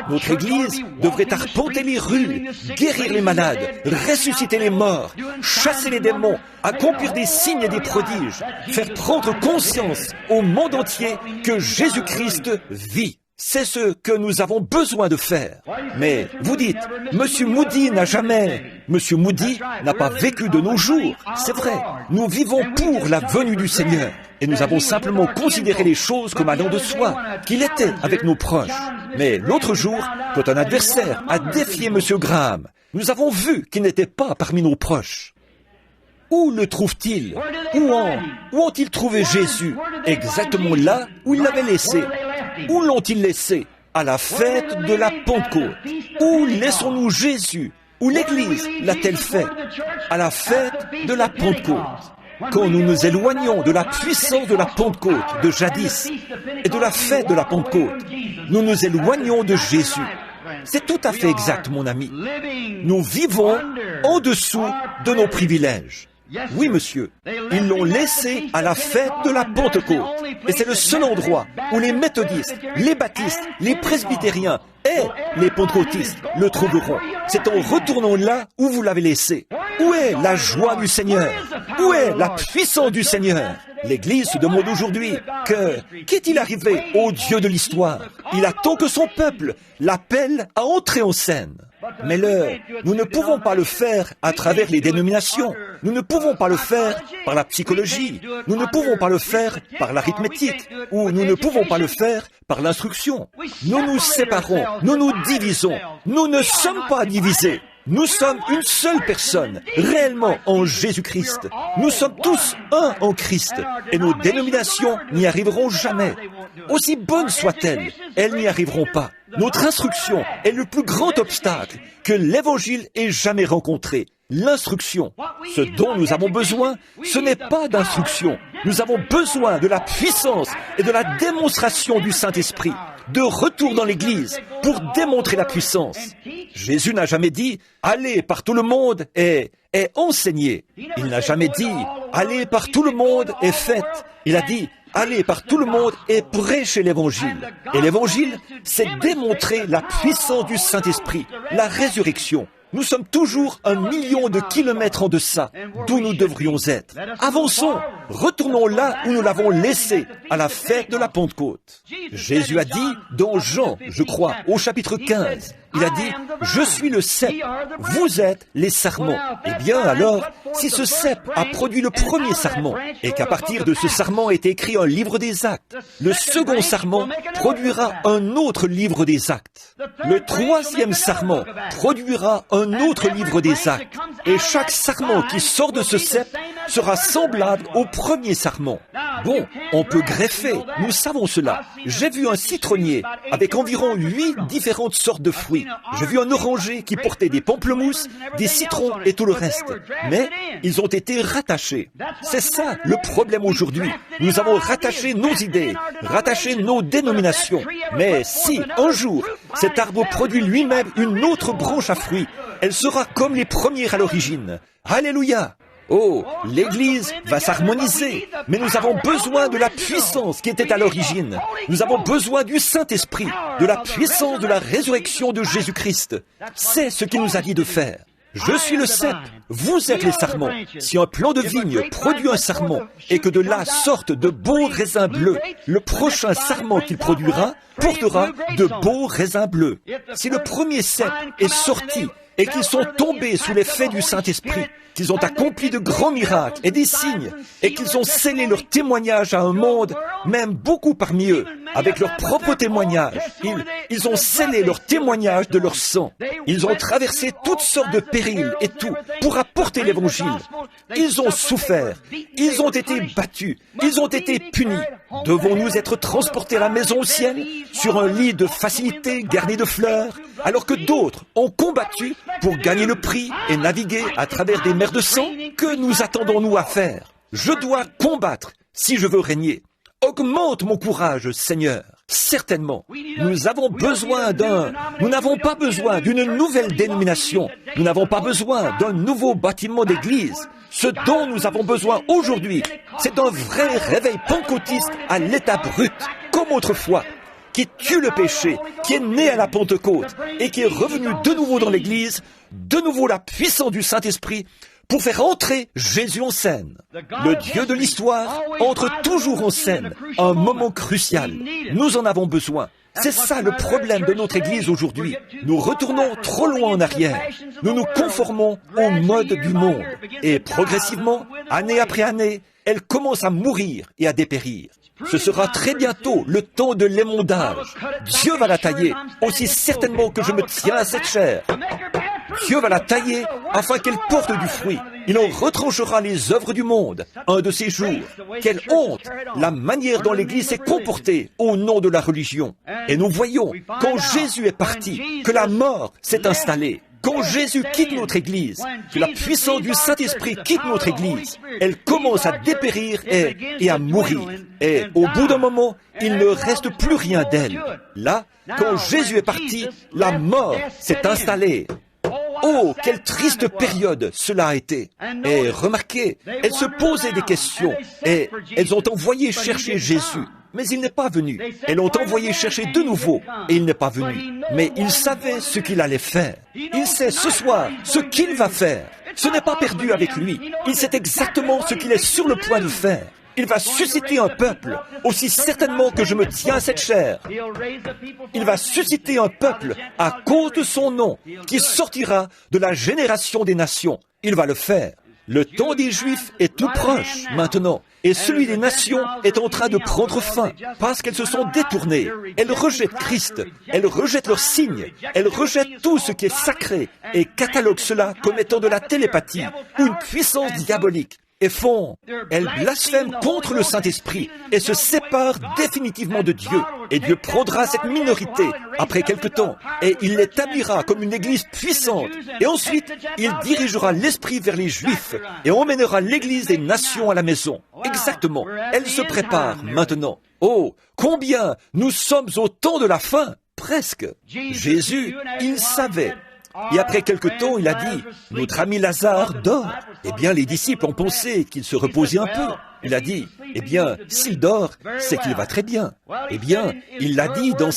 A: Notre Église devrait arpenter les rues, guérir les malades, ressusciter les morts, chasser les démons, accomplir des signes et des prodiges, faire prendre conscience au monde entier que Jésus-Christ vit. C'est ce que nous avons besoin de faire. Mais vous dites, Monsieur Moody Monsieur Moody n'a pas vécu de nos jours. C'est vrai, nous vivons pour la venue du Seigneur. Et nous avons simplement considéré les choses comme allant de soi, qu'il était avec nos proches. Mais l'autre jour, quand un adversaire a défié Monsieur Graham, nous avons vu qu'il n'était pas parmi nos proches. Où le trouve-t-il? Où ont-ils trouvé Jésus? Exactement là où ils l'avaient laissé. Où l'ont-ils laissé? À la fête de la Pentecôte. Où laissons-nous Jésus? Où l'Église l'a-t-elle fait? À la fête de la Pentecôte. Quand nous nous éloignons de la puissance de la Pentecôte de jadis et de la fête de la Pentecôte, nous nous éloignons de Jésus. C'est tout à fait exact, mon ami. Nous vivons en dessous de nos privilèges. Oui, monsieur. Ils l'ont laissé à la fête de la Pentecôte. Et c'est le seul endroit où les méthodistes, les baptistes, les presbytériens et les pentecôtistes le trouveront. C'est en retournant là où vous l'avez laissé. Où est la joie du Seigneur? Où est la puissance du Seigneur? L'Église se demande aujourd'hui qu'est-il arrivé au Dieu de l'histoire? Il attend que son peuple l'appelle à entrer en scène. Mais nous ne pouvons pas le faire à travers les dénominations. Nous ne pouvons pas le faire par la psychologie. Nous ne pouvons pas le faire par l'arithmétique. Ou nous ne pouvons pas le faire par l'instruction. Nous nous séparons. Nous nous divisons. Nous ne sommes pas divisés. Nous sommes une seule personne, réellement en Jésus-Christ. Nous sommes tous un en Christ, et nos dénominations n'y arriveront jamais. Aussi bonnes soient-elles, elles n'y arriveront pas. Notre instruction est le plus grand obstacle que l'Évangile ait jamais rencontré. L'instruction. Ce dont nous avons besoin, ce n'est pas d'instruction. Nous avons besoin de la puissance et de la démonstration du Saint-Esprit. de retour dans l'Église pour démontrer la puissance. Jésus n'a jamais dit « Allez par tout le monde et enseignez ». Il n'a jamais dit « Allez par tout le monde et faites ». Il a dit « Allez par tout le monde et prêchez l'Évangile ». Et l'Évangile, c'est démontrer la puissance du Saint-Esprit, la résurrection. Nous sommes toujours 1 million de kilomètres en deçà d'où nous devrions être. Avançons, retournons là où nous l'avons laissé, à la fête de la Pentecôte. Jésus a dit dans Jean, je crois, au chapitre 15, il a dit « Je suis le cep, vous êtes les sarments ». Eh bien alors, si ce cep a produit le premier sarment, et qu'à partir de ce sarment est écrit un livre des actes, le second sarment produira un autre livre des actes. Le troisième sarment produira un autre livre des actes. Et chaque sarment qui sort de ce cep sera semblable au premier sarment. Bon, on peut greffer, nous savons cela. J'ai vu un citronnier avec environ 8 différentes sortes de fruits. J'ai vu un oranger qui portait des pamplemousses, des citrons et tout le reste. Mais ils ont été rattachés. C'est ça le problème aujourd'hui. Nous avons rattaché nos idées, rattaché nos dénominations. Mais si, un jour, cet arbre produit lui-même une autre branche à fruits, elle sera comme les premières à l'origine. Alléluia! Oh, l'Église va s'harmoniser, mais nous avons besoin de la puissance qui était à l'origine. Nous avons besoin du Saint-Esprit, de la puissance de la résurrection de Jésus-Christ. C'est ce qu'il nous a dit de faire. Je suis le cep, vous êtes les sarments. Si un plant de vigne produit un sarment et que de là sortent de beaux raisins bleus, le prochain sarment qu'il produira portera de beaux raisins bleus. Si le premier cep est sorti et qu'ils sont tombés sous l'effet du Saint-Esprit, qu'ils ont accompli de grands miracles et des signes, et qu'ils ont scellé leur témoignage à un monde, même beaucoup parmi eux, avec leur propre témoignage. Ils ont scellé leur témoignage de leur sang. Ils ont traversé toutes sortes de périls et tout pour apporter l'Évangile. Ils ont souffert. Ils ont été battus. Ils ont été punis. Devons-nous être transportés à la maison au ciel, sur un lit de facilité garni de fleurs, alors que d'autres ont combattu pour gagner le prix et naviguer à travers des mers de sang? Que nous attendons-nous à faire? Je dois combattre si je veux régner. Augmente mon courage, Seigneur. Certainement, nous n'avons pas besoin d'une nouvelle dénomination. Nous n'avons pas besoin d'un nouveau bâtiment d'église. Ce dont nous avons besoin aujourd'hui, c'est d'un vrai réveil pentecôtiste à l'état brut, comme autrefois, qui tue le péché, qui est né à la Pentecôte et qui est revenu de nouveau dans l'église, de nouveau la puissance du Saint-Esprit, pour faire entrer Jésus en scène. Le Dieu de l'histoire entre toujours en scène, un moment crucial. Nous en avons besoin. C'est ça le problème de notre Église aujourd'hui. Nous retournons trop loin en arrière. Nous nous conformons au mode du monde. Et progressivement, année après année, elle commence à mourir et à dépérir. Ce sera très bientôt le temps de l'émondage. Dieu va la tailler, aussi certainement que je me tiens à cette chair. Dieu va la tailler afin qu'elle porte du fruit. Il en retranchera les œuvres du monde un de ces jours. Quelle honte, la manière dont l'Église s'est comportée au nom de la religion. Et nous voyons, quand Jésus est parti, que la mort s'est installée. Quand Jésus quitte notre Église, que la puissance du Saint-Esprit quitte notre Église, elle commence à dépérir et à mourir. Et au bout d'un moment, il ne reste plus rien d'elle. Là, quand Jésus est parti, la mort s'est installée. Oh, quelle triste période cela a été. Et remarquez, elles se posaient des questions et elles ont envoyé chercher Jésus. Mais il n'est pas venu. Elles l'ont envoyé chercher de nouveau et il n'est pas venu. Mais il savait ce qu'il allait faire. Il sait ce soir ce qu'il va faire. Ce n'est pas perdu avec lui. Il sait exactement ce qu'il est sur le point de faire. Il va susciter un peuple, aussi certainement que je me tiens à cette chair. Il va susciter un peuple à cause de son nom, qui sortira de la génération des nations. Il va le faire. Le temps des Juifs est tout proche maintenant, et celui des nations est en train de prendre fin, parce qu'elles se sont détournées. Elles rejettent Christ, elles rejettent leurs signes, elles rejettent tout ce qui est sacré, et cataloguent cela comme étant de la télépathie, ou une puissance diabolique. elles blasphèment contre le Saint-Esprit et se séparent définitivement de Dieu. Et Dieu prendra cette minorité après quelque temps et il l'établira comme une église puissante. Et ensuite, il dirigera l'Esprit vers les Juifs et emmènera l'église des nations à la maison. Exactement. Elle se prépare maintenant. Oh, combien nous sommes au temps de la fin, presque. Jésus, il savait. Et après quelque temps, il a dit, « Notre ami Lazare dort. » Eh bien, les disciples ont pensé qu'il se reposait un peu. Il a dit, « Eh bien, s'il dort, c'est qu'il va très bien. » Eh bien, il l'a dit dans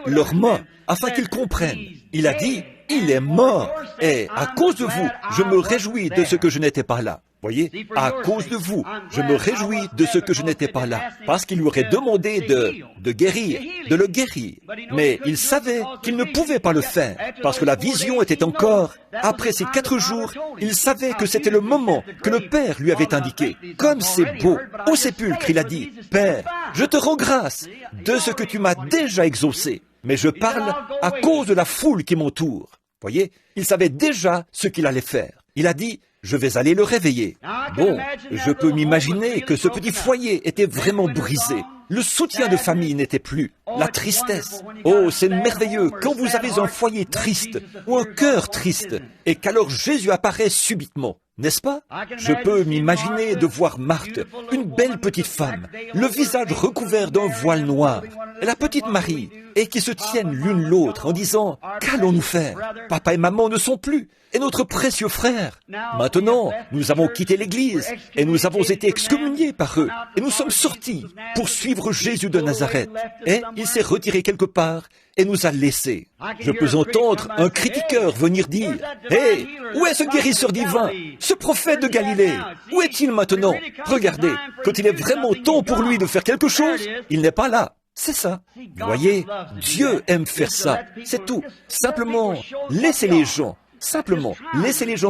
A: leurs mots, afin qu'ils comprennent. Il a dit, « Il est mort. Et à cause de vous, je me réjouis de ce que je n'étais pas là. » Voyez, à cause de vous, je me réjouis de ce que je n'étais pas là, parce qu'il lui aurait demandé de guérir, de le guérir. Mais il savait qu'il ne pouvait pas le faire, parce que la vision était encore, après ces 4 jours, il savait que c'était le moment que le Père lui avait indiqué. Comme c'est beau, au sépulcre, il a dit, « Père, je te rends grâce de ce que tu m'as déjà exaucé, mais je parle à cause de la foule qui m'entoure. » Voyez, il savait déjà ce qu'il allait faire. Il a dit, je vais aller le réveiller. Bon, je peux m'imaginer que ce petit foyer était vraiment brisé. Le soutien de famille n'était plus. La tristesse. Oh, c'est merveilleux quand vous avez un foyer triste ou un cœur triste et qu'alors Jésus apparaît subitement. N'est-ce pas? Je peux m'imaginer de voir Marthe, une belle petite femme, le visage recouvert d'un voile noir, et la petite Marie, et qui se tiennent l'une l'autre en disant « Qu'allons-nous faire? Papa et maman ne sont plus, et notre précieux frère. Maintenant, nous avons quitté l'Église, et nous avons été excommuniés par eux, et nous sommes sortis pour suivre Jésus de Nazareth. Et il s'est retiré quelque part, et nous a laissés. » Je peux entendre un critiqueur venir dire « Hé, où est ce guérisseur divin, ce prophète de Galilée? Où est-il maintenant? Regardez, quand il est vraiment temps pour lui de faire quelque chose, il n'est pas là. » C'est ça. Vous voyez, Dieu aime faire ça. C'est tout. Simplement, laissez les gens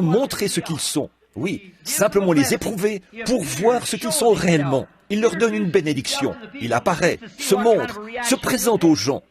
A: montrer ce qu'ils sont. Oui, simplement les éprouver pour voir ce qu'ils sont réellement. Il leur donne une bénédiction. Il apparaît, se montre, se présente aux gens.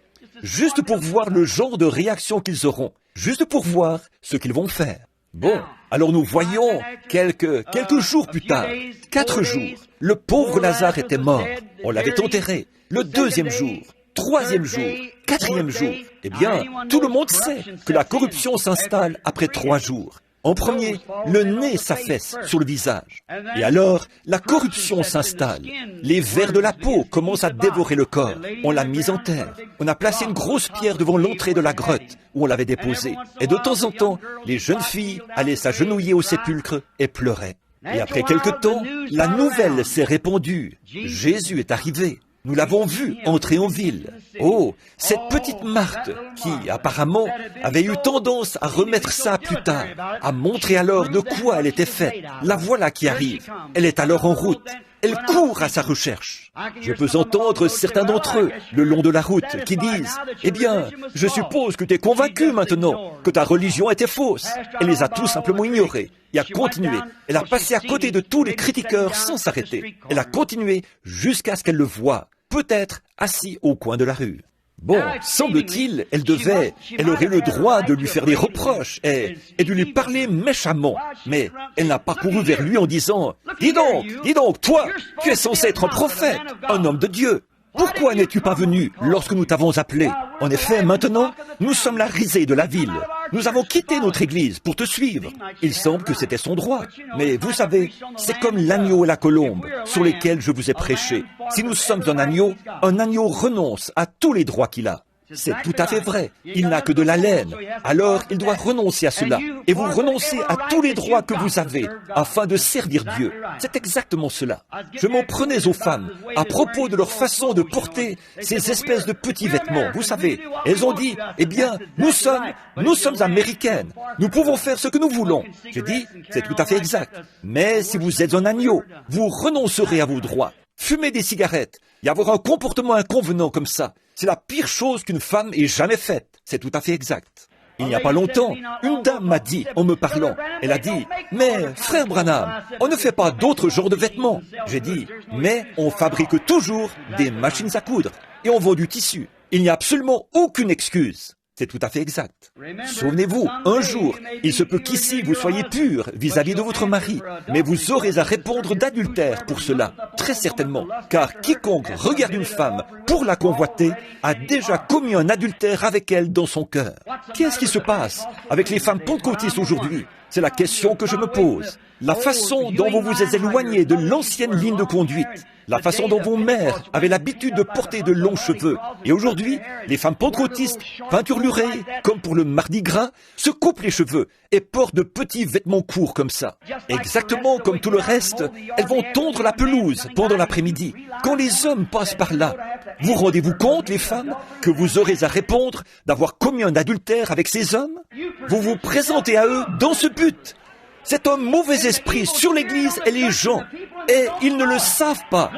A: Juste pour voir le genre de réaction qu'ils auront, juste pour voir ce qu'ils vont faire. Bon, alors nous voyons quelques jours plus tard, 4 jours, le pauvre Lazare était mort, on l'avait enterré. Le 2e jour, 3e jour, 4e jour, eh bien, tout le monde sait que la corruption s'installe après 3 jours. En premier, le nez s'affaisse sur le visage. Et alors, la corruption s'installe. Les vers de la peau commencent à dévorer le corps. On l'a mise en terre. On a placé une grosse pierre devant l'entrée de la grotte où on l'avait déposée. Et de temps en temps, les jeunes filles allaient s'agenouiller au sépulcre et pleuraient. Et après quelque temps, la nouvelle s'est répandue. Jésus est arrivé. Nous l'avons vu entrer en ville. Oh, cette petite Marthe, qui apparemment avait eu tendance à remettre ça plus tard, à montrer alors de quoi elle était faite. La voilà qui arrive. Elle est alors en route. Elle court à sa recherche. Je peux entendre certains d'entre eux, le long de la route, qui disent « Eh bien, je suppose que tu es convaincu maintenant que ta religion était fausse. » Elle les a tout simplement ignorés et a continué. Elle a passé à côté de tous les critiqueurs sans s'arrêter. Elle a continué jusqu'à ce qu'elle le voie, peut-être assis au coin de la rue. Bon, semble-t-il, elle aurait le droit de lui faire des reproches et de lui parler méchamment. Mais elle n'a pas couru vers lui en disant « dis donc, toi, tu es censé être un prophète, un homme de Dieu. Pourquoi n'es-tu pas venu lorsque nous t'avons appelé? En effet, maintenant, nous sommes la risée de la ville. Nous avons quitté notre église pour te suivre. » Il semble que c'était son droit. Mais vous savez, c'est comme l'agneau et la colombe sur lesquels je vous ai prêché. Si nous sommes un agneau renonce à tous les droits qu'il a. C'est tout à fait vrai. Il n'a que de la laine. Alors, il doit renoncer à cela. Et vous renoncez à tous les droits que vous avez afin de servir Dieu. C'est exactement cela. Je m'en prenais aux femmes à propos de leur façon de porter ces espèces de petits vêtements. Vous savez, elles ont dit, eh bien, nous sommes américaines. Nous pouvons faire ce que nous voulons. J'ai dit, c'est tout à fait exact. Mais si vous êtes un agneau, vous renoncerez à vos droits. Fumer des cigarettes et avoir un comportement inconvenant comme ça, c'est la pire chose qu'une femme ait jamais faite. C'est tout à fait exact. Il n'y a pas longtemps, une dame m'a dit, en me parlant, elle a dit, « Mais, frère Branham, on ne fait pas d'autres genres de vêtements. » J'ai dit, « Mais on fabrique toujours des machines à coudre et on vend du tissu. Il n'y a absolument aucune excuse. » C'est tout à fait exact. Souvenez-vous, un jour, il se peut qu'ici vous soyez purs vis-à-vis de votre mari, mais vous aurez à répondre d'adultère pour cela, très certainement, car quiconque regarde une femme pour la convoiter a déjà commis un adultère avec elle dans son cœur. Qu'est-ce qui se passe avec les femmes pentecôtistes aujourd'hui? C'est la question que je me pose. La façon dont vous vous êtes éloigné de l'ancienne ligne de conduite, la façon dont vos mères avaient l'habitude de porter de longs cheveux. Et aujourd'hui, les femmes pentecôtistes, peinturlurées, comme pour le mardi gras, se coupent les cheveux et portent de petits vêtements courts comme ça. Exactement comme tout le reste, elles vont tondre la pelouse pendant l'après-midi. Quand les hommes passent par là, vous rendez-vous compte, les femmes, que vous aurez à répondre d'avoir commis un adultère avec ces hommes? Vous vous présentez à eux dans ce but. C'est un mauvais esprit sur l'Église et les gens, et ils ne le savent pas.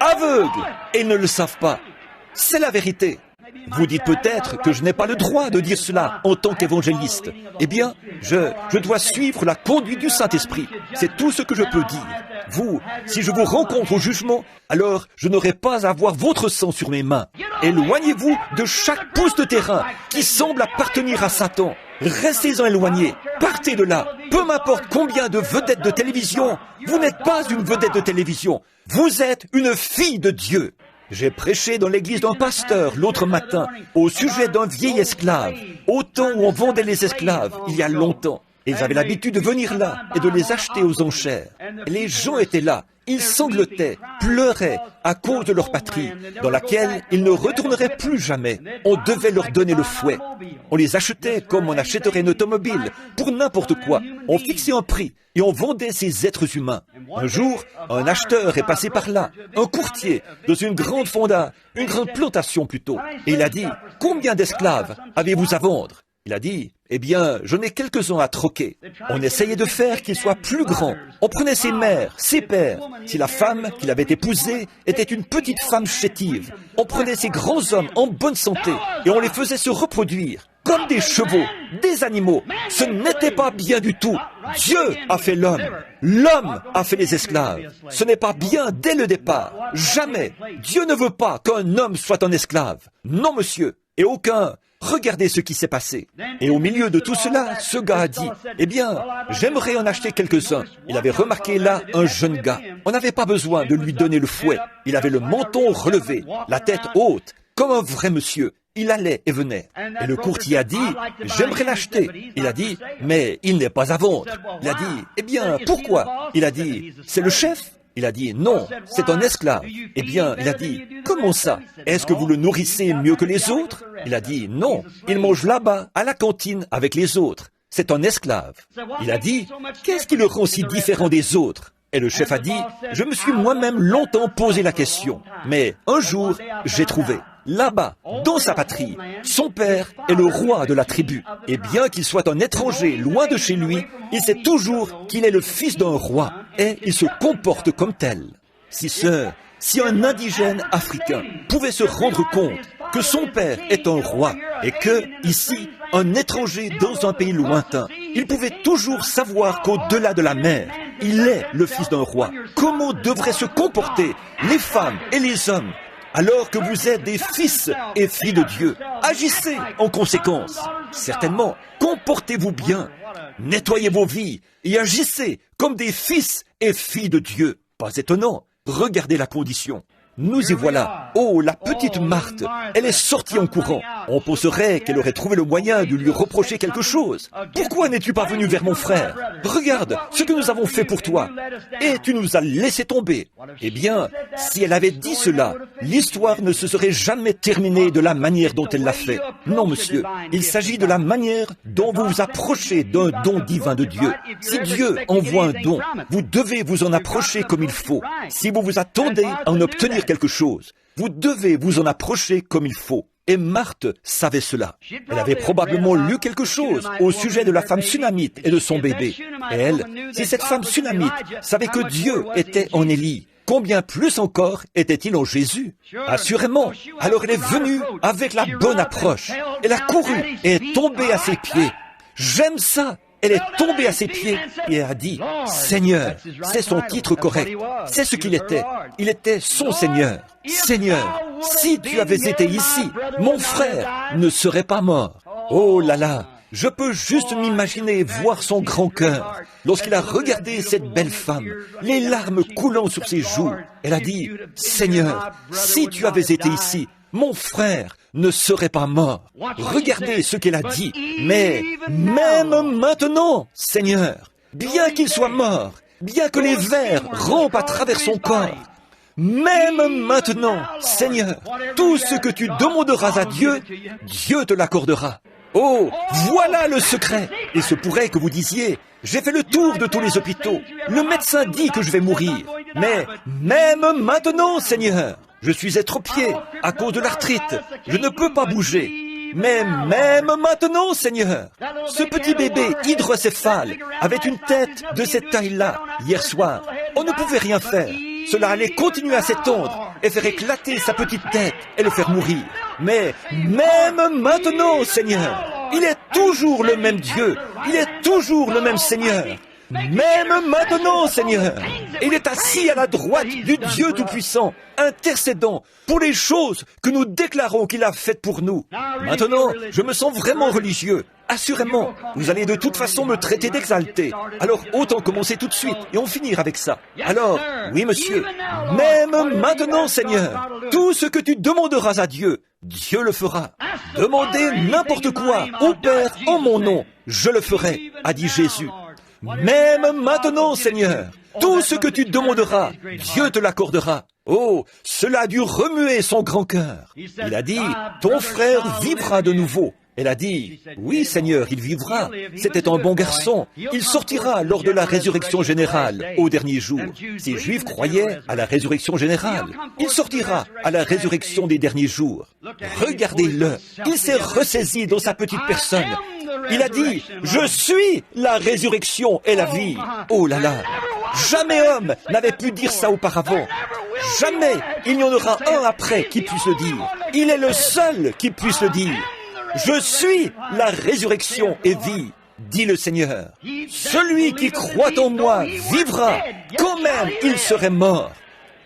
A: Aveugles, et ils ne le savent pas. C'est la vérité. Vous dites peut-être que je n'ai pas le droit de dire cela en tant qu'évangéliste. Eh bien, je dois suivre la conduite du Saint-Esprit. C'est tout ce que je peux dire. Vous, si je vous rencontre au jugement, alors je n'aurai pas à voir votre sang sur mes mains. Éloignez-vous de chaque pouce de terrain qui semble appartenir à Satan. Restez-en éloignés. Partez de là. Peu m'importe combien de vedettes de télévision. Vous n'êtes pas une vedette de télévision. Vous êtes une fille de Dieu. J'ai prêché dans l'église d'un pasteur l'autre matin au sujet d'un vieil esclave, au temps où on vendait les esclaves, il y a longtemps. Ils avaient l'habitude de venir là et de les acheter aux enchères. Et les gens étaient là, ils sanglotaient, pleuraient à cause de leur patrie, dans laquelle ils ne retourneraient plus jamais. On devait leur donner le fouet. On les achetait comme on achèterait une automobile, pour n'importe quoi. On fixait un prix et on vendait ces êtres humains. Un jour, un acheteur est passé par là, un courtier, dans une grande fonda, une grande plantation plutôt. Et il a dit, « Combien d'esclaves avez-vous à vendre ?» Il a dit, « Eh bien, j'en ai quelques-uns à troquer. » On essayait de faire qu'ils soient plus grands. On prenait ses mères, ses pères. Si la femme qu'il avait épousée était une petite femme chétive, on prenait ces grands hommes en bonne santé et on les faisait se reproduire comme des chevaux, des animaux. Ce n'était pas bien du tout. Dieu a fait l'homme. L'homme a fait les esclaves. Ce n'est pas bien dès le départ. Jamais. Dieu ne veut pas qu'un homme soit un esclave. Non, monsieur. Et aucun. Regardez ce qui s'est passé. Et au milieu de tout cela, ce gars a dit, « Eh bien, j'aimerais en acheter quelques-uns. » Il avait remarqué là un jeune gars. On n'avait pas besoin de lui donner le fouet. Il avait le menton relevé, la tête haute, comme un vrai monsieur. Il allait et venait. Et le courtier a dit, « J'aimerais l'acheter. » Il a dit, « Mais il n'est pas à vendre. » Il a dit, « Eh bien, pourquoi ?» Il a dit, « C'est le chef. » Il a dit, « Non, c'est un esclave. » Eh bien, il a dit, « Comment ça? Est-ce que vous le nourrissez mieux que les autres ?» Il a dit, « Non, il mange là-bas, à la cantine, avec les autres. C'est un esclave. » Il a dit, « Qu'est-ce qui le rend si différent des autres ?» Et le chef a dit, « Je me suis moi-même longtemps posé la question, mais un jour, j'ai trouvé. Là-bas, dans sa patrie, son père est le roi de la tribu. Et bien qu'il soit un étranger loin de chez lui, il sait toujours qu'il est le fils d'un roi et il se comporte comme tel. Si un indigène africain pouvait se rendre compte que son père est un roi et que, ici, un étranger dans un pays lointain, il pouvait toujours savoir qu'au-delà de la mer, il est le fils d'un roi. Comment devraient se comporter les femmes et les hommes alors que vous êtes des fils et filles de Dieu? Agissez en conséquence. Certainement, comportez-vous bien, nettoyez vos vies et agissez comme des fils et filles de Dieu. Pas étonnant, regardez la condition. Nous y voilà. Oh, la petite Marthe, elle est sortie en courant. On penserait qu'elle aurait trouvé le moyen de lui reprocher quelque chose. Pourquoi n'es-tu pas venu vers mon frère? Regarde ce que nous avons fait pour toi. Et tu nous as laissé tomber. Eh bien, si elle avait dit cela, l'histoire ne se serait jamais terminée de la manière dont elle l'a fait. Non, monsieur, il s'agit de la manière dont vous vous approchez d'un don divin de Dieu. Si Dieu envoie un don, vous devez vous en approcher comme il faut. Si vous vous attendez à en obtenir quelque chose, vous devez vous en approcher comme il faut. Et Marthe savait cela. Elle avait probablement lu quelque chose au sujet de la femme sunamite et de son bébé. Et elle, si cette femme sunamite savait que Dieu était en Élie, combien plus encore était-il en Jésus? Assurément. Alors elle est venue avec la bonne approche. Elle a couru et est tombée à ses pieds. J'aime ça. Elle est tombée à ses pieds et a dit, « Seigneur », c'est son titre correct, c'est ce qu'il était. Il était son Seigneur. « Seigneur, si tu avais été ici, mon frère ne serait pas mort. » Oh là là, je peux juste m'imaginer et voir son grand cœur lorsqu'il a regardé cette belle femme, les larmes coulant sur ses joues. Elle a dit, « Seigneur, si tu avais été ici, mon frère ne serait pas mort. » Regardez ce qu'elle a dit. Mais même maintenant, Seigneur, bien qu'il soit mort, bien que les vers rompent à travers son corps, même maintenant, Seigneur, tout ce que tu demanderas à Dieu, Dieu te l'accordera. Oh, voilà le secret. Il se pourrait que vous disiez, j'ai fait le tour de tous les hôpitaux. Le médecin dit que je vais mourir. Mais même maintenant, Seigneur, je suis étropié à cause de l'arthrite. Je ne peux pas bouger. Mais même maintenant, Seigneur, ce petit bébé hydrocéphale avait une tête de cette taille-là hier soir. On ne pouvait rien faire. Cela allait continuer à s'étendre et faire éclater sa petite tête et le faire mourir. Mais même maintenant, Seigneur, il est toujours le même Dieu. Il est toujours le même Seigneur. Même maintenant, Seigneur, il est assis à la droite du Dieu Tout-Puissant, intercédant pour les choses que nous déclarons qu'il a faites pour nous. Maintenant, je me sens vraiment religieux. Assurément, vous allez de toute façon me traiter d'exalté. Alors, autant commencer tout de suite et on finir avec ça. Alors, oui, monsieur, même maintenant, Seigneur, tout ce que tu demanderas à Dieu, Dieu le fera. Demandez n'importe quoi au Père en mon nom, je le ferai, a dit Jésus. Même maintenant, Seigneur, tout ce que tu demanderas, Dieu te l'accordera. Oh, cela a dû remuer son grand cœur. Il a dit, ton frère vivra de nouveau. Elle a dit, oui Seigneur, il vivra. C'était un bon garçon. Il sortira lors de la résurrection générale, au dernier jour. Ces Juifs croyaient à la résurrection générale. Il sortira à la résurrection des derniers jours. Regardez-le. Il s'est ressaisi dans sa petite personne. Il a dit, je suis la résurrection et la vie. Oh là là. Jamais homme n'avait pu dire ça auparavant. Jamais il n'y en aura un après qui puisse le dire. Il est le seul qui puisse le dire. Je suis la résurrection et vie, dit le Seigneur. Celui qui croit en moi vivra, quand même il serait mort.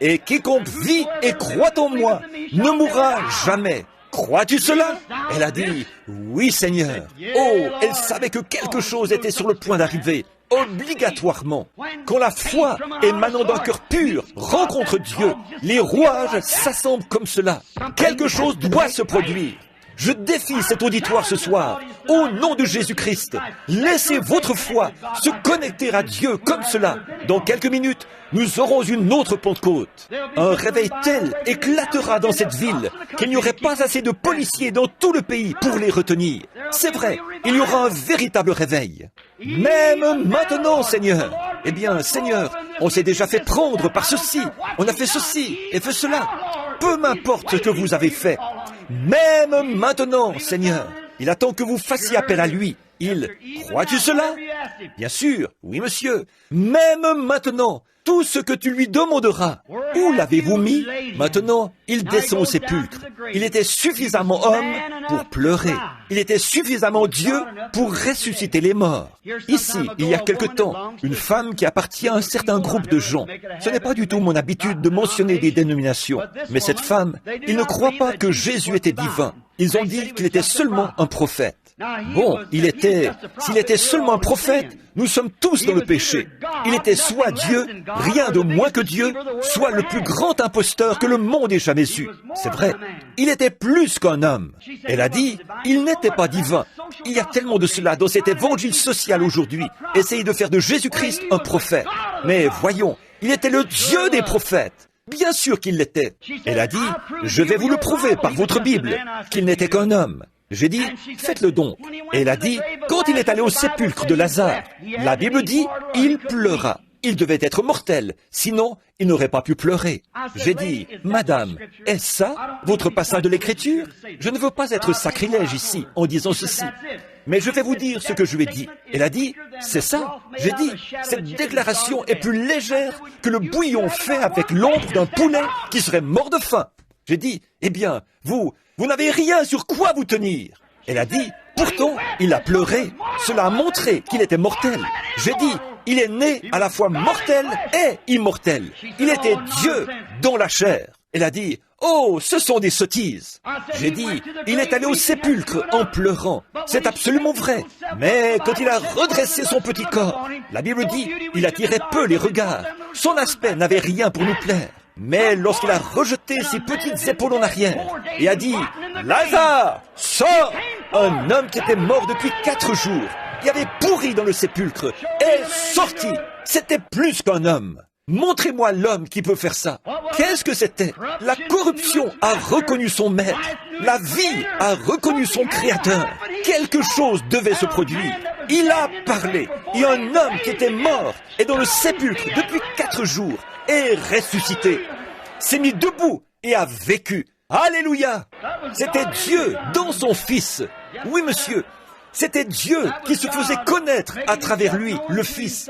A: Et quiconque vit et croit en moi ne mourra jamais. Crois-tu cela? Elle a dit, oui Seigneur. Oh, elle savait que quelque chose était sur le point d'arriver. Obligatoirement. Quand la foi émanant d'un cœur pur rencontre Dieu, les rouages s'assemblent comme cela. Quelque chose doit se produire. Je défie cet auditoire ce soir, au nom de Jésus-Christ. Laissez votre foi se connecter à Dieu comme cela. Dans quelques minutes, nous aurons une autre Pentecôte. Un réveil tel éclatera dans cette ville qu'il n'y aurait pas assez de policiers dans tout le pays pour les retenir. C'est vrai, il y aura un véritable réveil. Même maintenant, Seigneur. Eh bien, Seigneur, on s'est déjà fait prendre par ceci. On a fait ceci et fait cela. Peu m'importe ce que vous avez fait. Même maintenant, Seigneur, il attend que vous fassiez appel à lui. Crois-tu cela? Bien sûr, oui monsieur. Même maintenant, tout ce que tu lui demanderas. Où l'avez-vous mis? Maintenant, il descend au sépulcre. Il était suffisamment homme pour pleurer. Il était suffisamment Dieu pour ressusciter les morts. Ici, il y a quelque temps, une femme qui appartient à un certain groupe de gens. Ce n'est pas du tout mon habitude de mentionner des dénominations. Mais cette femme, ils ne croient pas que Jésus était divin. Ils ont dit qu'il était seulement un prophète. Bon, s'il était seulement un prophète, nous sommes tous dans le péché. Il était soit Dieu, rien de moins que Dieu, soit le plus grand imposteur que le monde ait jamais eu. C'est vrai, il était plus qu'un homme. Elle a dit, il n'était pas divin. Il y a tellement de cela dans cet évangile social aujourd'hui. Essayez de faire de Jésus-Christ un prophète. Mais voyons, il était le Dieu des prophètes. Bien sûr qu'il l'était. Elle a dit, je vais vous le prouver par votre Bible, qu'il n'était qu'un homme. J'ai dit, faites-le donc. Et elle a dit, quand il est allé au sépulcre de Lazare, la Bible dit, il pleura. Il devait être mortel, sinon il n'aurait pas pu pleurer. J'ai dit, Madame, est-ce ça, votre passage de l'Écriture? Je ne veux pas être sacrilège ici, en disant ceci. Mais je vais vous dire ce que je lui ai dit. Elle a dit, c'est ça. J'ai dit, cette déclaration est plus légère que le bouillon fait avec l'ombre d'un poulet qui serait mort de faim. J'ai dit, eh bien, vous n'avez rien sur quoi vous tenir. Elle a dit, pourtant, il a pleuré. Cela a montré qu'il était mortel. J'ai dit, il est né à la fois mortel et immortel. Il était Dieu dans la chair. Elle a dit, « Oh, ce sont des sottises !» J'ai dit, « Il est allé au sépulcre en pleurant. » C'est absolument vrai. Mais quand il a redressé son petit corps, la Bible dit, il attirait peu les regards. Son aspect n'avait rien pour nous plaire. Mais lorsqu'il a rejeté ses petites épaules en arrière et a dit, « Lazare, sors !» Un homme qui était mort depuis 4 jours, qui avait pourri dans le sépulcre, est sorti. C'était plus qu'un homme. Montrez-moi l'homme qui peut faire ça. Qu'est-ce que c'était? La corruption a reconnu son maître. La vie a reconnu son créateur. Quelque chose devait se produire. Il a parlé. Et un homme qui était mort et dans le sépulcre depuis 4 jours est ressuscité. S'est mis debout et a vécu. Alléluia! C'était Dieu dans son Fils. Oui, monsieur. C'était Dieu qui se faisait connaître à travers lui, le Fils.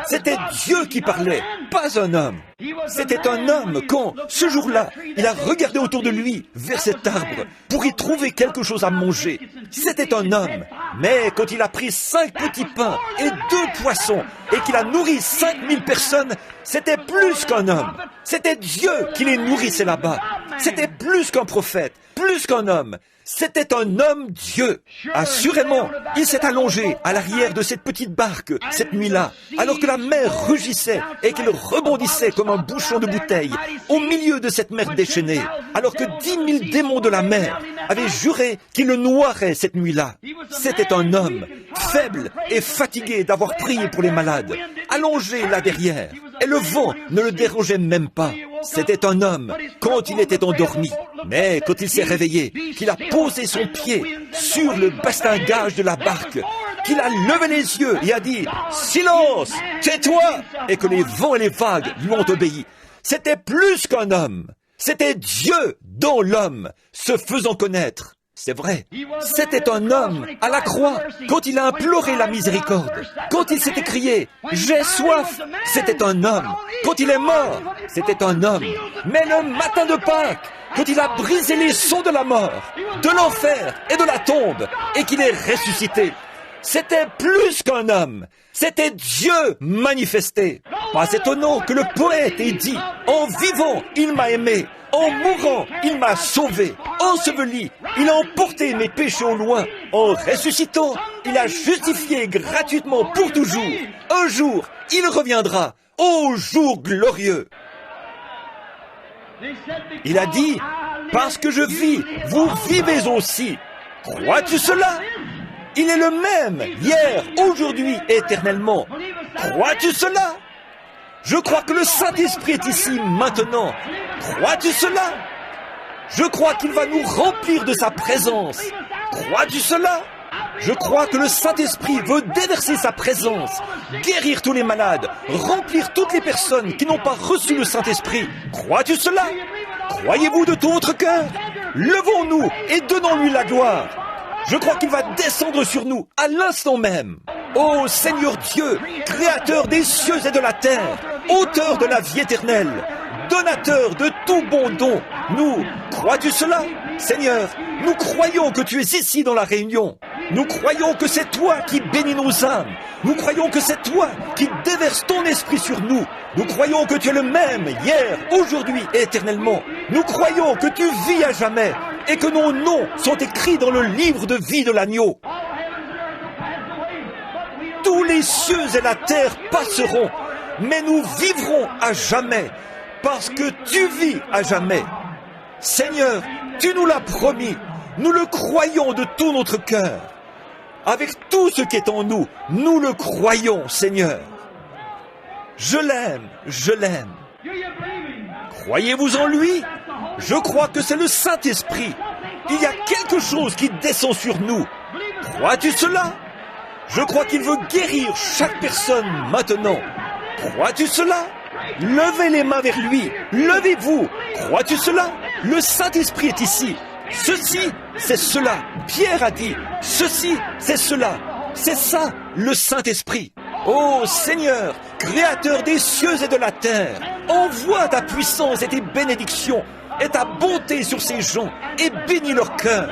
A: C'était Dieu qui parlait, pas un homme. C'était un homme quand, ce jour-là, il a regardé autour de lui, vers cet arbre, pour y trouver quelque chose à manger. C'était un homme. Mais quand il a pris 5 petits pains et 2 poissons, et qu'il a nourri 5000 personnes, c'était plus qu'un homme. C'était Dieu qui les nourrissait là-bas. C'était plus qu'un prophète, plus qu'un homme. C'était un homme Dieu. Assurément, il s'est allongé à l'arrière de cette petite barque cette nuit-là, alors que la mer rugissait et qu'il rebondissait comme un bouchon de bouteille au milieu de cette mer déchaînée, alors que 10 000 démons de la mer avaient juré qu'il le noierait cette nuit-là. C'était un homme faible et fatigué d'avoir prié pour les malades, allongé là derrière, et le vent ne le dérangeait même pas. C'était un homme quand il était endormi. Mais quand il s'est réveillé, qu'il a posé son pied sur le bastingage de la barque, qu'il a levé les yeux et a dit « Silence, tais-toi !» et que les vents et les vagues lui ont obéi. C'était plus qu'un homme. C'était Dieu dans l'homme, se faisant connaître. C'est vrai. C'était un homme à la croix quand il a imploré la miséricorde. Quand il s'est écrié « J'ai soif », c'était un homme. Quand il est mort, c'était un homme. Mais le matin de Pâques, quand il a brisé les sceaux de la mort, de l'enfer et de la tombe, et qu'il est ressuscité, c'était plus qu'un homme. C'était Dieu manifesté. Pas étonnant que le poète ait dit « En vivant, il m'a aimé. En mourant, il m'a sauvé. Enseveli, il a emporté mes péchés au loin. En ressuscitant, il a justifié gratuitement pour toujours. Un jour, il reviendra. Ô jour glorieux !» Il a dit « Parce que je vis, vous vivez aussi. » Crois-tu cela? Il est le même, hier, aujourd'hui, éternellement. Crois-tu cela? Je crois que le Saint-Esprit est ici maintenant. Crois-tu cela? Je crois qu'il va nous remplir de sa présence. Crois-tu cela? Je crois que le Saint-Esprit veut déverser sa présence, guérir tous les malades, remplir toutes les personnes qui n'ont pas reçu le Saint-Esprit. Crois-tu cela? Croyez-vous de tout votre cœur? Levons-nous et donnons-lui la gloire. Je crois qu'il va descendre sur nous à l'instant même. Ô Seigneur Dieu, Créateur des cieux et de la terre, Auteur de la vie éternelle, donateur de tout bon don, nous, crois-tu cela? Seigneur, nous croyons que tu es ici dans la réunion. Nous croyons que c'est toi qui bénis nos âmes. Nous croyons que c'est toi qui déverses ton esprit sur nous. Nous croyons que tu es le même hier, aujourd'hui et éternellement. Nous croyons que tu vis à jamais et que nos noms sont écrits dans le livre de vie de l'agneau. Tous les cieux et la terre passeront, mais nous vivrons à jamais, parce que tu vis à jamais. Seigneur, tu nous l'as promis, nous le croyons de tout notre cœur. Avec tout ce qui est en nous, nous le croyons, Seigneur. Je l'aime, je l'aime. Croyez-vous en lui? Je crois que c'est le Saint-Esprit. Il y a quelque chose qui descend sur nous. Crois-tu cela? Je crois qu'il veut guérir chaque personne maintenant. Crois-tu cela? Levez les mains vers lui. Levez-vous. Crois-tu cela? Le Saint-Esprit est ici. Ceci, c'est cela. Pierre a dit, ceci, c'est cela. C'est ça, le Saint-Esprit. Ô Seigneur, Créateur des cieux et de la terre, envoie ta puissance et tes bénédictions et ta bonté sur ces gens et bénis leur cœur.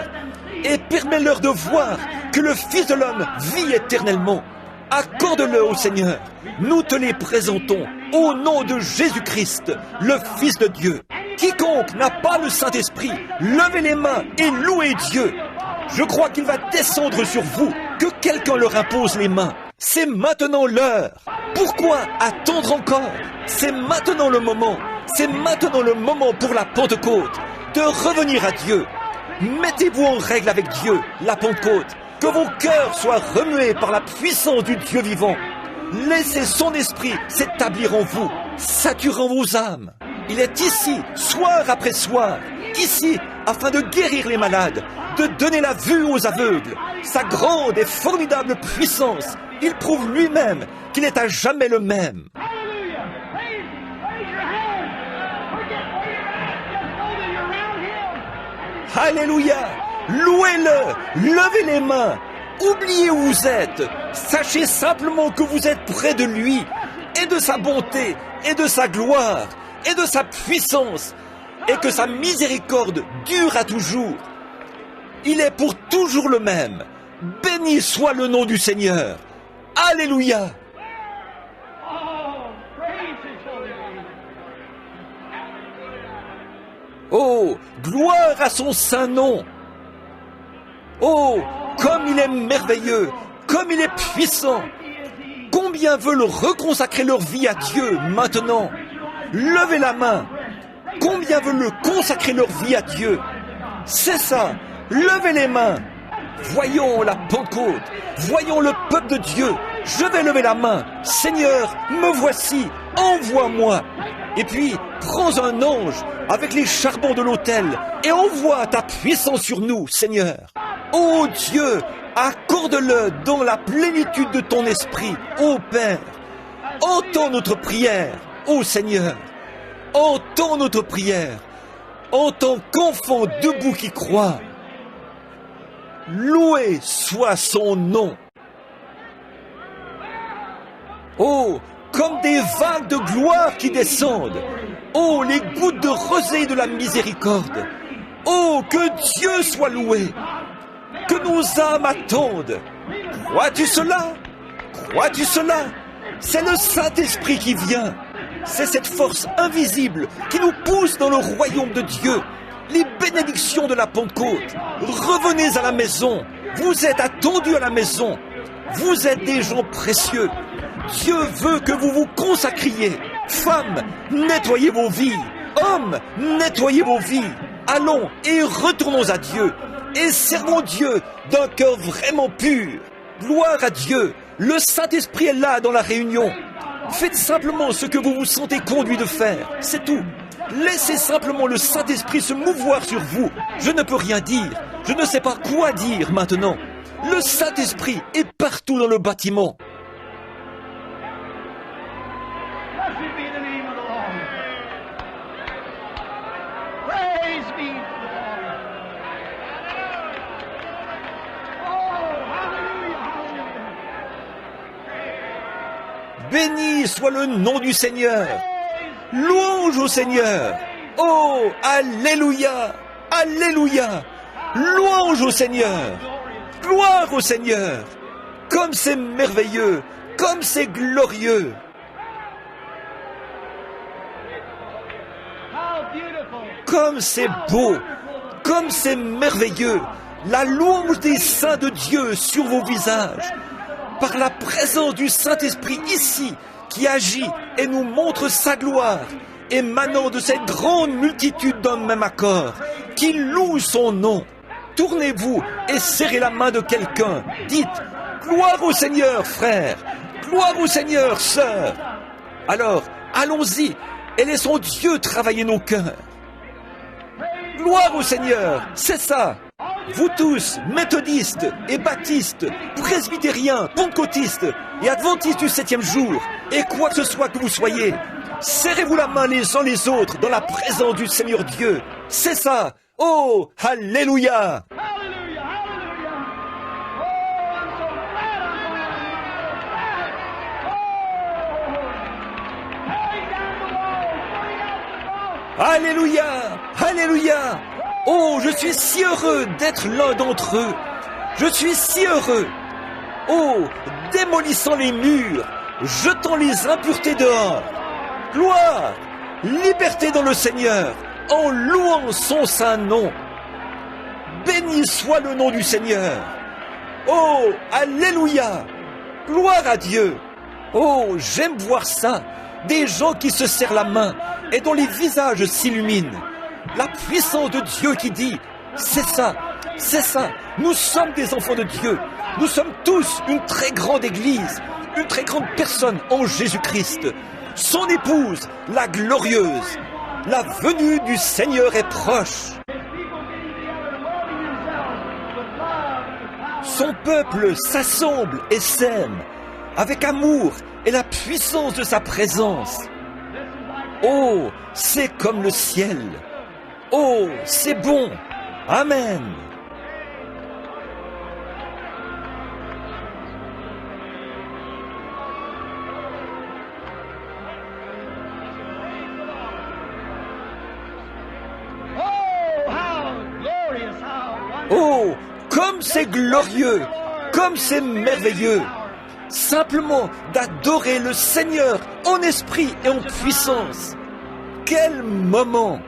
A: Et permets-leur de voir que le Fils de l'homme vit éternellement. Accorde-le au Seigneur. Nous te les présentons au nom de Jésus-Christ, le Fils de Dieu. Quiconque n'a pas le Saint-Esprit, levez les mains et louez Dieu. Je crois qu'il va descendre sur vous, que quelqu'un leur impose les mains. C'est maintenant l'heure. Pourquoi attendre encore? C'est maintenant le moment. C'est maintenant le moment pour la Pentecôte de revenir à Dieu. Mettez-vous en règle avec Dieu, la Pentecôte. Que vos cœurs soient remués par la puissance du Dieu vivant. Laissez son esprit s'établir en vous, saturant vos âmes. Il est ici, soir après soir, ici, afin de guérir les malades, de donner la vue aux aveugles. Sa grande et formidable puissance, il prouve lui-même qu'il est à jamais le même. Alléluia! Louez-le! Levez les mains! Oubliez où vous êtes! Sachez simplement que vous êtes près de lui, et de sa bonté, et de sa gloire, et de sa puissance, et que sa miséricorde dure à toujours. Il est pour toujours le même. Béni soit le nom du Seigneur. Alléluia! Oh, gloire à son saint nom! Oh, comme il est merveilleux, comme il est puissant! Combien veulent reconsacrer leur vie à Dieu maintenant? Levez la main! Combien veulent consacrer leur vie à Dieu? C'est ça! Levez les mains! Voyons la Pentecôte! Voyons le peuple de Dieu! Je vais lever la main! Seigneur, me voici! Envoie-moi! Et puis, prends un ange avec les charbons de l'autel et envoie ta puissance sur nous, Seigneur. Ô Dieu, accorde-le dans la plénitude de ton esprit, ô Père. Entends notre prière, ô Seigneur. Entends notre prière en tant qu'enfant debout qui croit. Loué soit son nom. Oh, comme des vagues de gloire qui descendent. Oh, les gouttes de rosée de la miséricorde. Oh, que Dieu soit loué. Que nos âmes attendent. Crois-tu cela? Crois-tu cela? C'est le Saint-Esprit qui vient. C'est cette force invisible qui nous pousse dans le royaume de Dieu. Les bénédictions de la Pentecôte. Revenez à la maison. Vous êtes attendus à la maison. Vous êtes des gens précieux. Dieu veut que vous vous consacriez. Femmes, nettoyez vos vies. Hommes, nettoyez vos vies. Allons et retournons à Dieu. Et servons Dieu d'un cœur vraiment pur. Gloire à Dieu. Le Saint-Esprit est là dans la réunion. Faites simplement ce que vous vous sentez conduit de faire. C'est tout. Laissez simplement le Saint-Esprit se mouvoir sur vous. Je ne peux rien dire. Je ne sais pas quoi dire maintenant. Le Saint-Esprit est partout dans le bâtiment. Béni soit le nom du Seigneur. Louange au Seigneur. Oh, alléluia, alléluia. Louange au Seigneur. Gloire au Seigneur. Comme c'est merveilleux, comme c'est glorieux. Comme c'est beau, comme c'est merveilleux. La louange des saints de Dieu sur vos visages. Par la présence du Saint-Esprit ici, qui agit et nous montre sa gloire, émanant de cette grande multitude d'un même accord, qui loue son nom. Tournez-vous et serrez la main de quelqu'un. Dites, gloire au Seigneur, frère, gloire au Seigneur, sœur. Alors, allons-y et laissons Dieu travailler nos cœurs. Gloire au Seigneur, c'est ça. Vous tous, méthodistes et baptistes, presbytériens, pentecôtistes et adventistes du 7e jour, et quoi que ce soit que vous soyez, serrez-vous la main les uns les autres dans la présence du Seigneur Dieu. C'est ça. Oh, alléluia. Alléluia, alléluia. Oh, je suis si heureux d'être l'un d'entre eux. Je suis si heureux. Oh, démolissant les murs, jetant les impuretés dehors. Gloire, liberté dans le Seigneur. en louant son saint nom. Béni soit le nom du Seigneur. Oh, alléluia, gloire à Dieu. Oh, j'aime voir ça, des gens qui se serrent la main et dont les visages s'illuminent. La puissance de Dieu qui dit, c'est ça, nous sommes des enfants de Dieu. Nous sommes tous une très grande église, une très grande personne en Jésus-Christ. Son épouse, la glorieuse. La venue du Seigneur est proche. Son peuple s'assemble et s'aime avec amour et la puissance de sa présence. Oh, c'est comme le ciel. Oh, c'est bon. Amen. Oh, comme c'est glorieux, comme c'est merveilleux, simplement d'adorer le Seigneur en esprit et en puissance. Quel moment!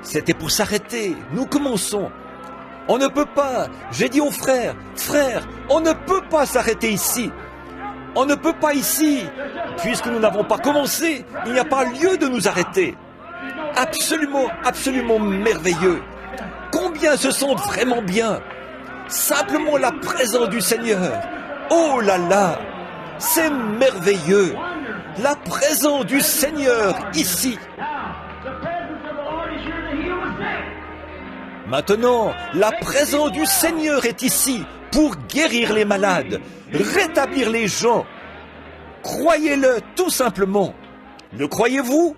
A: C'était pour s'arrêter, nous commençons. On ne peut pas, j'ai dit aux frères, on ne peut pas s'arrêter ici. On ne peut pas ici. Puisque nous n'avons pas commencé, il n'y a pas lieu de nous arrêter. Absolument, absolument merveilleux. Combien se sentent vraiment bien. Simplement la présence du Seigneur. Oh là là, c'est merveilleux. La présence du Seigneur ici. Maintenant, la présence du Seigneur est ici pour guérir les malades, rétablir les gens. Croyez-le tout simplement. Le croyez-vous?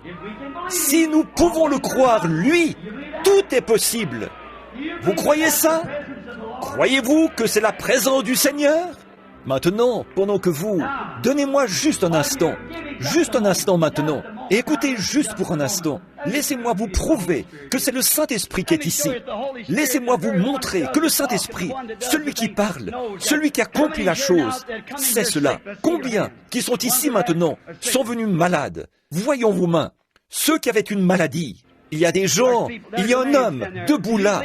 A: Si nous pouvons le croire, lui, tout est possible. Vous croyez ça? Croyez-vous que c'est la présence du Seigneur? Maintenant, pendant que vous... Donnez-moi juste un instant maintenant. Et écoutez juste pour un instant. Laissez-moi vous prouver que c'est le Saint-Esprit qui est ici. Laissez-moi vous montrer que le Saint-Esprit, celui qui parle, celui qui accomplit la chose, c'est cela. Combien qui sont ici maintenant sont venus malades? Voyons vos mains. Ceux qui avaient une maladie. Il y a des gens, il y a un homme debout là.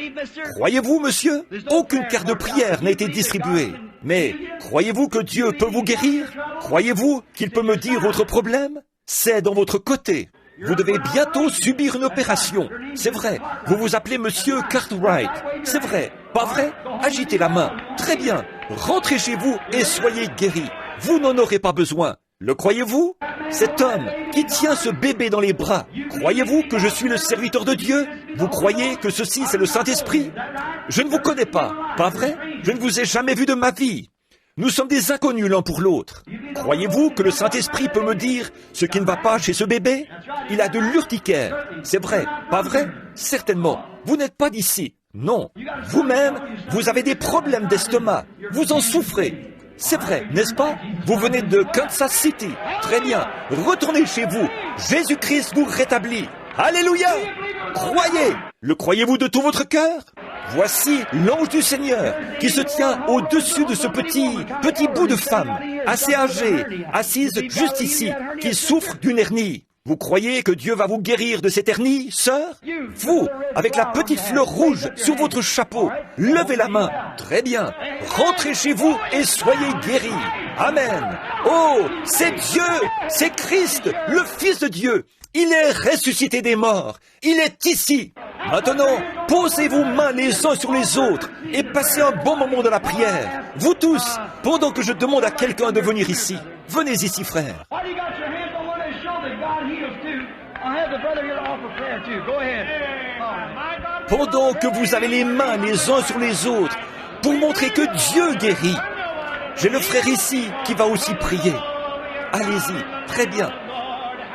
A: Croyez-vous, monsieur? Aucune carte de prière n'a été distribuée. Mais croyez-vous que Dieu peut vous guérir? Croyez-vous qu'il peut me dire votre problème? C'est dans votre côté. Vous devez bientôt subir une opération. C'est vrai. Vous vous appelez Monsieur Cartwright. C'est vrai. Pas vrai? Agitez la main. Très bien. Rentrez chez vous et soyez guéris. Vous n'en aurez pas besoin. Le croyez-vous? Cet homme qui tient ce bébé dans les bras, croyez-vous que je suis le serviteur de Dieu? Vous croyez que ceci c'est le Saint-Esprit? Je ne vous connais pas, pas vrai? Je ne vous ai jamais vu de ma vie. Nous sommes des inconnus l'un pour l'autre. Croyez-vous que le Saint-Esprit peut me dire ce qui ne va pas chez ce bébé? Il a de l'urticaire. C'est vrai, pas vrai? Certainement. Vous n'êtes pas d'ici. Non. Vous-même, vous avez des problèmes d'estomac. Vous en souffrez. C'est vrai, n'est-ce pas? Vous venez de Kansas City. Très bien. Retournez chez vous. Jésus-Christ vous rétablit. Alléluia! Croyez! Le croyez-vous de tout votre cœur? Voici l'ange du Seigneur qui se tient au-dessus de ce petit bout de femme, assez âgée, assise juste ici, qui souffre d'une hernie. Vous croyez que Dieu va vous guérir de cette hernie, sœur? Vous, avec la petite fleur rouge sur votre chapeau, levez la main. Très bien. Rentrez chez vous et soyez guéris. Amen. Oh, c'est Dieu, c'est Christ, le Fils de Dieu. Il est ressuscité des morts. Il est ici. Maintenant, posez vos mains les uns sur les autres et passez un bon moment de la prière. Vous tous, pendant que je demande à quelqu'un de venir ici. Venez ici, frère. Pendant que vous avez les mains les uns sur les autres pour montrer que Dieu guérit. J'ai le frère ici qui va aussi prier. Allez-y, très bien.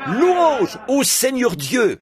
A: Louange au Seigneur Dieu.